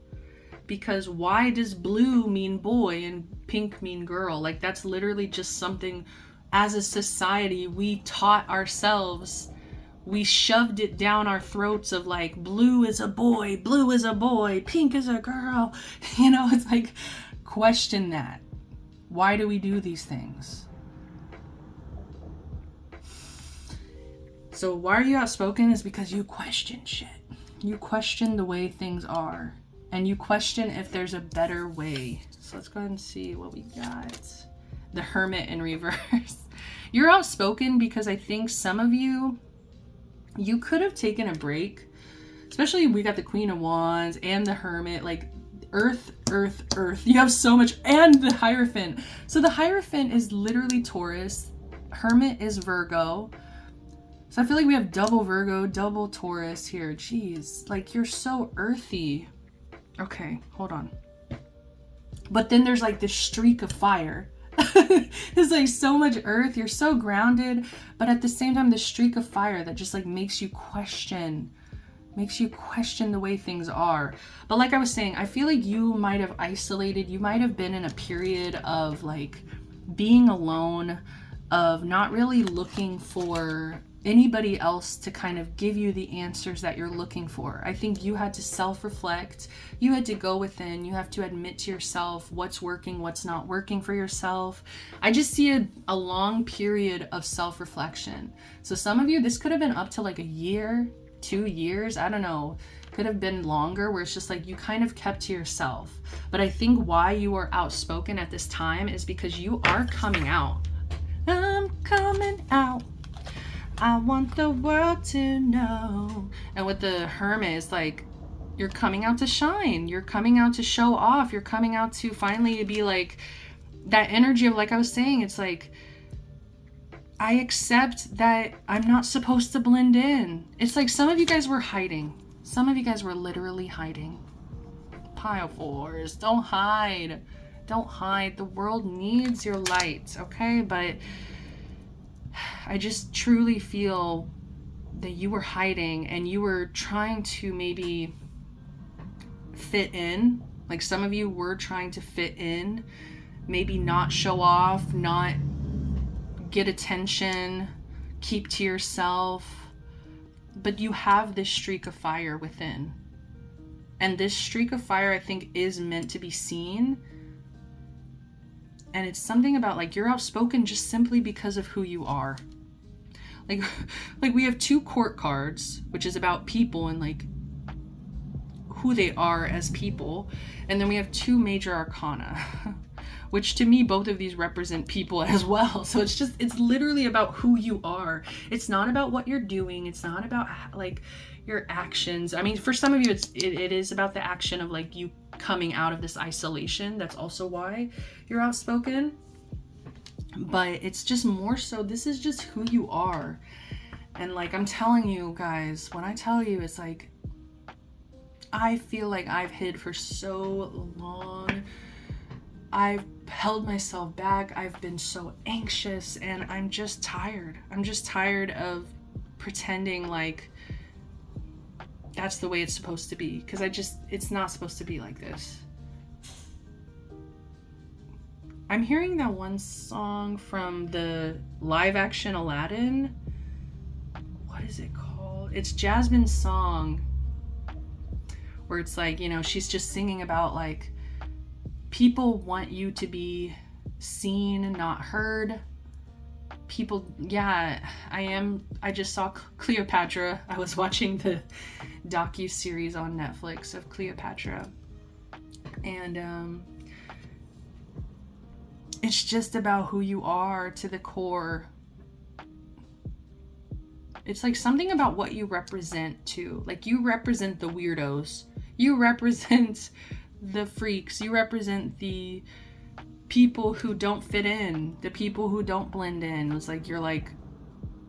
Speaker 1: because why does blue mean boy and pink mean girl? Like that's literally just something as a society we taught ourselves. We shoved it down our throats of like, blue is a boy, pink is a girl. You know, it's like, question that. Why do we do these things? So why are you outspoken is because you question shit. You question the way things are. And you question if there's a better way. So let's go ahead and see what we got. The Hermit in reverse. You're outspoken because I think some of you could have taken a break. Especially we got the Queen of Wands and the Hermit, like earth. You have so much, and the Hierophant. So the Hierophant is literally Taurus. Hermit is Virgo. So I feel like we have double Virgo, double Taurus here. Jeez, like you're so earthy. Okay, hold on. But then there's like this streak of fire. It's like so much earth, you're so grounded, but at the same time the streak of fire that just like makes you question the way things are. But like I was saying, I feel like you might have isolated, you might have been in a period of like being alone, of not really looking for anybody else to kind of give you the answers that you're looking for. I think you had to self-reflect. You had to go within. You have to admit to yourself what's working, what's not working for yourself. I just see a long period of self-reflection. So some of you, this could have been up to like a year, 2 years, I don't know. Could have been longer, where it's just like you kind of kept to yourself. But I think why you are outspoken at this time is because you are coming out. I'm coming out. I want the world to know. And with the Hermit, it's like you're coming out to shine. You're coming out to show off. You're coming out to finally be like that energy of, like I was saying, it's like I accept that I'm not supposed to blend in. It's like some of you guys were hiding. Some of you guys were literally hiding. Pile fours. Don't hide. Don't hide. The world needs your light, okay? But I just truly feel that you were hiding and you were trying to maybe fit in. Like some of you were trying to fit in, maybe not show off, not get attention, keep to yourself. But you have this streak of fire within. And this streak of fire, I think, is meant to be seen. And it's something about like you're outspoken just simply because of who you are. Like we have 2 court cards, which is about people and like who they are as people. And then we have 2 major arcana, which to me, both of these represent people as well. So it's literally about who you are. It's not about what you're doing. It's not about like your actions. I mean, for some of you, it is about the action of like you coming out of this isolation. That's also why you're outspoken. But it's just more so, this is just who you are. And like I'm telling you guys, when I tell you, it's like I feel like I've hid for so long. I've held myself back. I've been so anxious and I'm just tired. I'm just tired of pretending like that's the way it's supposed to be, because it's not supposed to be like this. I'm hearing that one song from the live action Aladdin. What is it called? It's Jasmine's song where it's like, you know, she's just singing about like people want you to be seen and not heard. People, yeah, I just saw Cleopatra. I was watching the docu-series on Netflix of Cleopatra. And It's just about who you are to the core. It's like something about what you represent too. Like you represent the weirdos. You represent the freaks. You represent the people who don't fit in. The people who don't blend in. It's like you're like,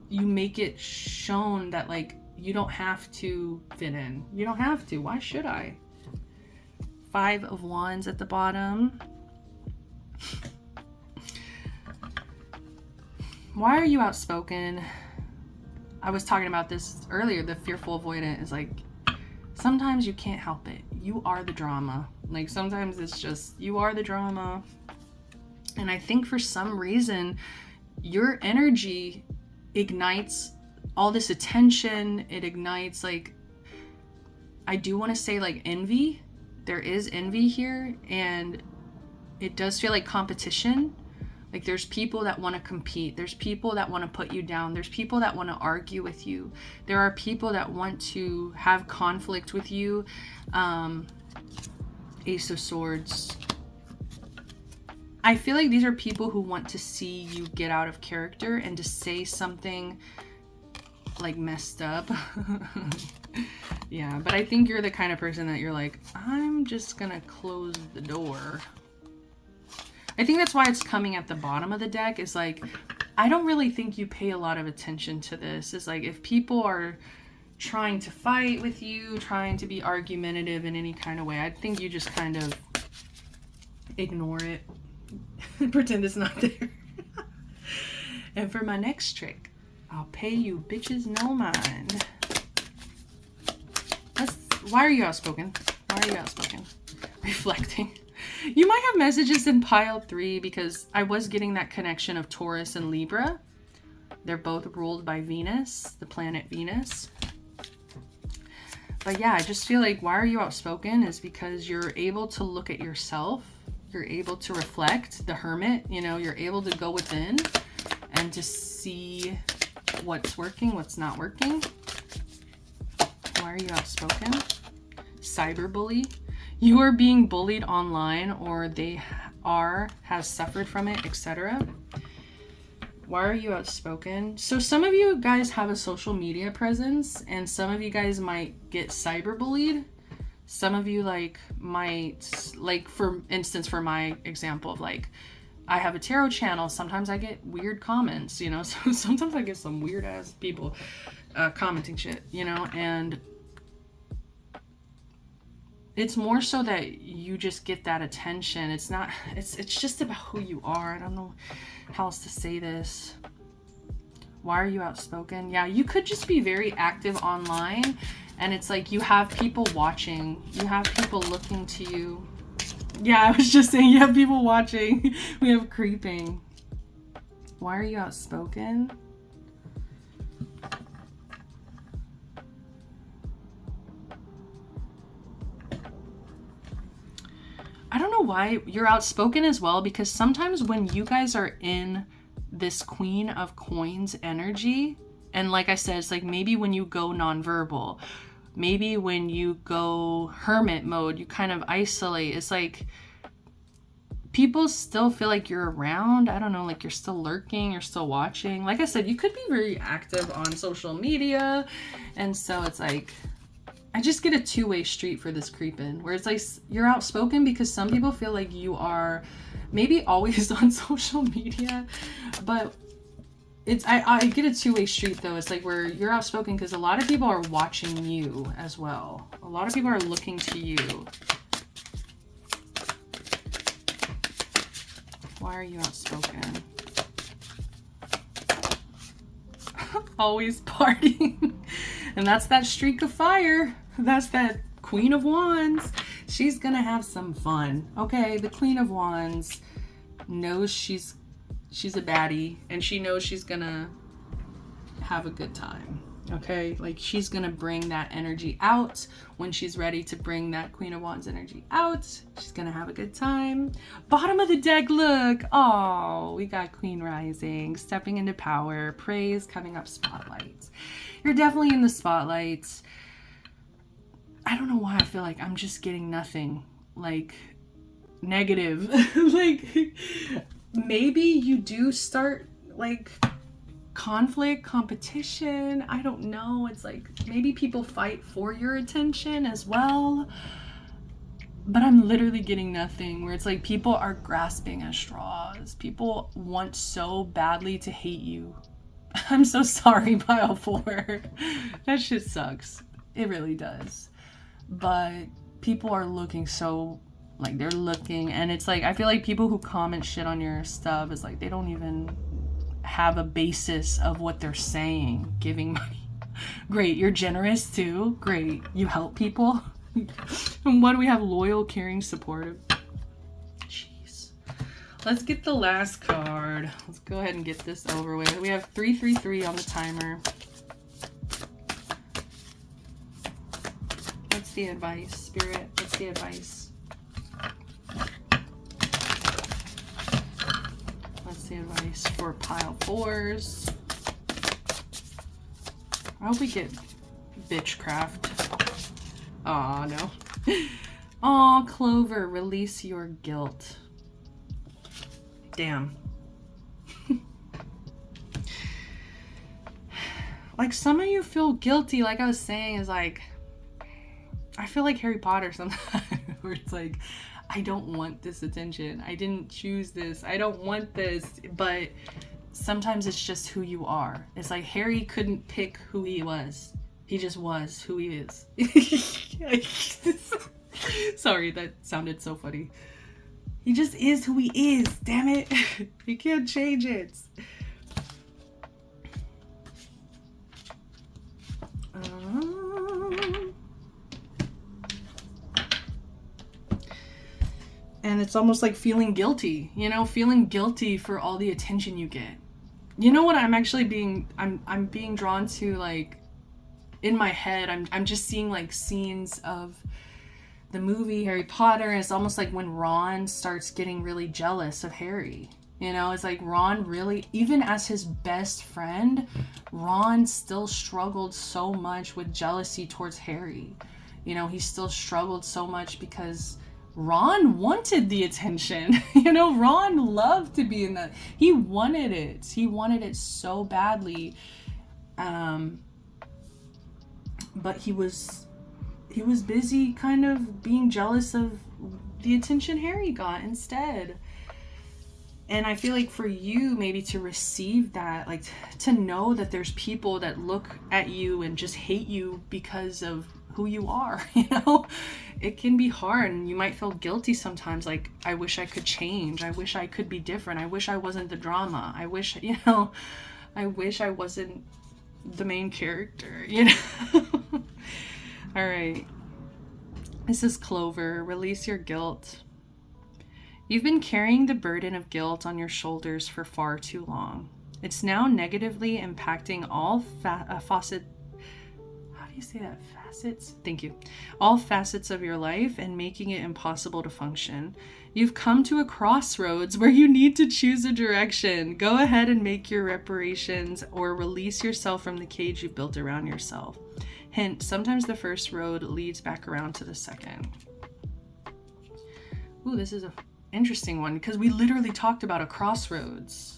Speaker 1: you make it shown that like you don't have to fit in. You don't have to. Why should I? 5 of Wands at the bottom. Why are you outspoken? I was talking about this earlier. The fearful avoidant is like, sometimes you can't help it. You are the drama. Like sometimes it's just, you are the drama. And I think for some reason, your energy ignites all this attention. It ignites like, I do want to say like envy. There is envy here, and it does feel like competition. Like there's people that want to compete. There's people that want to put you down. There's people that want to argue with you. There are people that want to have conflict with you. Ace of Swords. I feel like these are people who want to see you get out of character and to say something like messed up. Yeah, but I think you're the kind of person that you're like, I'm just gonna close the door. I think that's why it's coming at the bottom of the deck, is like, I don't really think you pay a lot of attention to this. It's like, if people are trying to fight with you, trying to be argumentative in any kind of way, I think you just kind of ignore it. Pretend it's not there. And for my next trick, I'll pay you bitches no mind. Why are you outspoken? Why are you outspoken? Reflecting. You might have messages in pile 3 because I was getting that connection of Taurus and Libra. They're both ruled by Venus, the planet Venus. But yeah, I just feel like why are you outspoken is because you're able to look at yourself. You're able to reflect, the hermit, you know, you're able to go within and to see what's working, what's not working. Why are you outspoken? Cyberbully. You are being bullied online, or they has suffered from it, etc. Why are you outspoken? So some of you guys have a social media presence, and some of you guys might get cyberbullied. Some of you like might, like for instance, for my example of like, I have a tarot channel. Sometimes I get weird comments, you know, so sometimes I get some weird ass people commenting shit, you know, and it's more so that you just get that attention. It's not, it's just about who you are. I don't know how else to say this. Why are you outspoken? Yeah, you could just be very active online, and it's like you have people watching. You have people looking to you. Yeah, I was just saying you have people watching. We have creeping. Why are you outspoken? I don't know why you're outspoken as well, because sometimes when you guys are in this Queen of Coins energy, and like I said, it's like maybe when you go nonverbal, maybe when you go hermit mode, you kind of isolate. It's like people still feel like you're around. I don't know, like you're still lurking, you're still watching. Like I said, you could be very active on social media, and so it's like I just get a two-way street for this creeping, where it's like you're outspoken because some people feel like you are maybe always on social media, but it's I get a two-way street though. It's like where you're outspoken because a lot of people are watching you as well. A lot of people are looking to you. Why are you outspoken? Always partying. And that's that streak of fire. That's that Queen of Wands. She's gonna have some fun. Okay, the Queen of Wands knows she's a baddie, and she knows she's gonna have a good time. Okay, like she's gonna bring that energy out when she's ready to bring that Queen of Wands energy out. She's gonna have a good time. Bottom of the deck, look. Oh, we got Queen Rising, stepping into power, praise, coming up, spotlight. You're definitely in the spotlight. I don't know why I feel like I'm just getting nothing like negative. Like maybe you do start like conflict, competition. I don't know. It's like maybe people fight for your attention as well. But I'm literally getting nothing, where it's like people are grasping at straws. People want so badly to hate you. I'm so sorry, pile 4. That shit sucks. It really does. But people are looking so, like, they're looking, and it's like, I feel like people who comment shit on your stuff, is like, they don't even have a basis of what they're saying. Giving money. Great. You're generous too. Great. You help people. And what do we have? Loyal, caring, supportive. Jeez. Let's get the last card. Let's go ahead and get this over with. We have 333 on the timer. What's the advice, Spirit? What's the advice? What's the advice for pile 4s? I hope we get bitchcraft. Aw, no. Aw, Clover, release your guilt. Damn. Like, some of you feel guilty, like I was saying, is like, I feel like Harry Potter sometimes, where it's like, I don't want this attention. I didn't choose this. I don't want this. But sometimes it's just who you are. It's like Harry couldn't pick who he was. He just was who he is. Sorry, that sounded so funny. He just is who he is, damn it. You can't change it. And it's almost like feeling guilty, you know, feeling guilty for all the attention you get. You know what I'm actually being, I'm being drawn to, like, in my head, I'm just seeing like scenes of the movie Harry Potter, and it's almost like when Ron starts getting really jealous of Harry. You know, it's like Ron really, even as his best friend, Ron still struggled so much with jealousy towards Harry. You know, he still struggled so much because Ron wanted the attention. You know, Ron loved to be in that. He wanted it. He wanted it so badly. But he was busy kind of being jealous of the attention Harry got instead. And I feel like for you, maybe to receive that, like to know that there's people that look at you and just hate you because of who you are, you know, it can be hard, and you might feel guilty sometimes, like, I wish I could change. I wish I could be different. I wish I wasn't the drama. I wish, you know, I wish I wasn't the main character, you know. All right, this is Clover. Release your guilt. You've been carrying the burden of guilt on your shoulders for far too long. It's now negatively impacting all facets. How do you say that? Facets? Thank you. All facets of your life and making it impossible to function. You've come to a crossroads where you need to choose a direction. Go ahead and make your reparations or release yourself from the cage you built around yourself. Hint, sometimes the first road leads back around to the second. Ooh, this is an interesting one because we literally talked about a crossroads.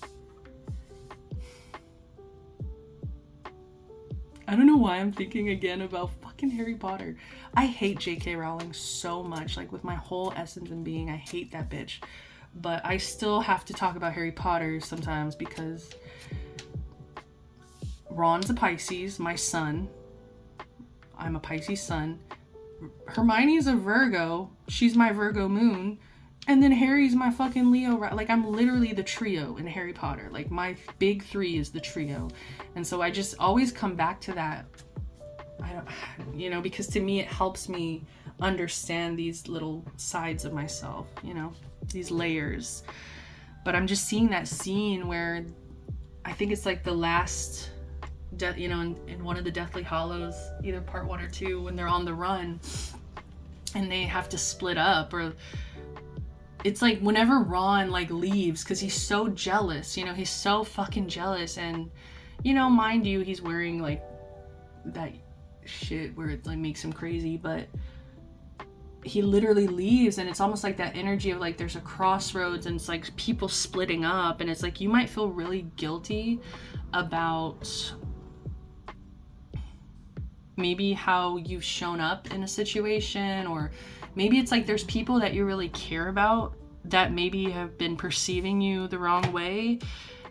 Speaker 1: I don't know why I'm thinking again about fucking Harry Potter. I hate J.K. Rowling so much, like with my whole essence and being. I hate that bitch. But I still have to talk about Harry Potter sometimes because Ron's a Pisces, my son. I'm a Pisces sun. Hermione's a Virgo. She's my Virgo moon. And then Harry's my fucking Leo. Like, I'm literally the trio in Harry Potter. Like, my big three is the trio. And so I just always come back to that. I don't, you know, because to me it helps me understand these little sides of myself, you know, these layers. But I'm just seeing that scene where I think it's like the last, you know, in one of the Deathly Hallows, either part 1 or 2, when they're on the run and they have to split up, or it's like whenever Ron like leaves, because he's so jealous, you know, he's so fucking jealous. And, you know, mind you, he's wearing like that shit where it like makes him crazy, but he literally leaves, and it's almost like that energy of like there's a crossroads and it's like people splitting up, and it's like you might feel really guilty about maybe how you've shown up in a situation, or maybe it's like there's people that you really care about that maybe have been perceiving you the wrong way,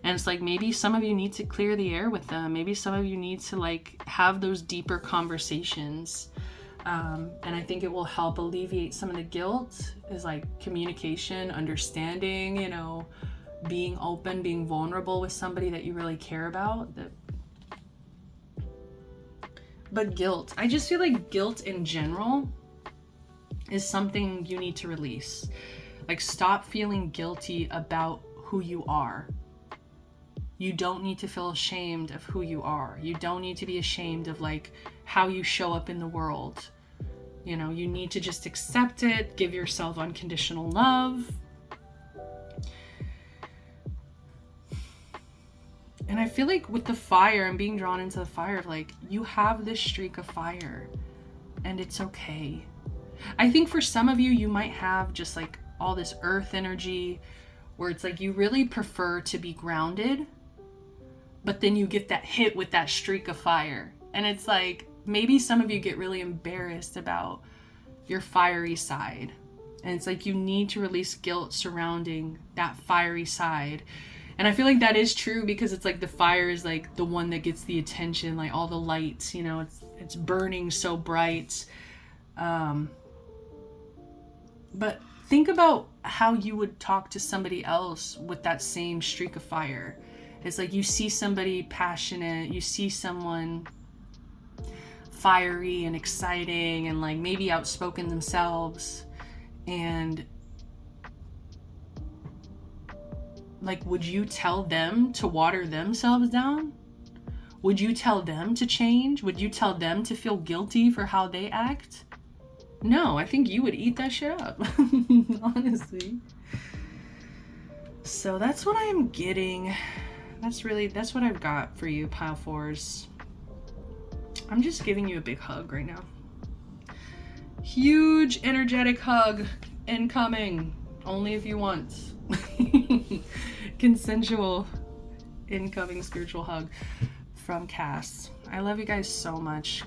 Speaker 1: and it's like maybe some of you need to clear the air with them. Maybe some of you need to like have those deeper conversations. And I think it will help alleviate some of the guilt, is like communication, understanding, you know, being open, being vulnerable with somebody that you really care about. But guilt, I just feel like guilt in general is something you need to release. Like, stop feeling guilty about who you are. You don't need to feel ashamed of who you are. You don't need to be ashamed of like how you show up in the world. You know, you need to just accept it, give yourself unconditional love. And I feel like with the fire, I'm being drawn into the fire of like, you have this streak of fire and it's okay. I think for some of you, you might have just like all this earth energy where it's like you really prefer to be grounded, but then you get that hit with that streak of fire. And it's like, maybe some of you get really embarrassed about your fiery side. And it's like you need to release guilt surrounding that fiery side. And I feel like that is true, because it's like the fire is like the one that gets the attention, like all the lights, you know, it's burning so bright. But think about how you would talk to somebody else with that same streak of fire. It's like you see somebody passionate, you see someone fiery and exciting and like maybe outspoken themselves, and like, would you tell them to water themselves down? Would you tell them to change? Would you tell them to feel guilty for how they act? No, I think you would eat that shit up, honestly. So that's what I am getting. That's what I've got for you, pile fours. I'm just giving you a big hug right now. Huge energetic hug incoming. Only if you want. Consensual incoming spiritual hug from Cass. I love you guys so much.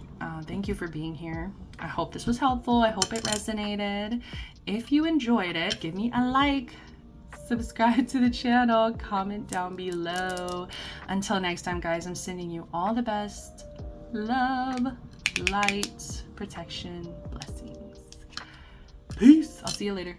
Speaker 1: Thank you for being here. I hope this was helpful. I hope it resonated. If you enjoyed it, give me a like, subscribe to the channel, comment down below. Until next time, guys, I'm sending you all the best love, light, protection, blessings. Peace. I'll see you later.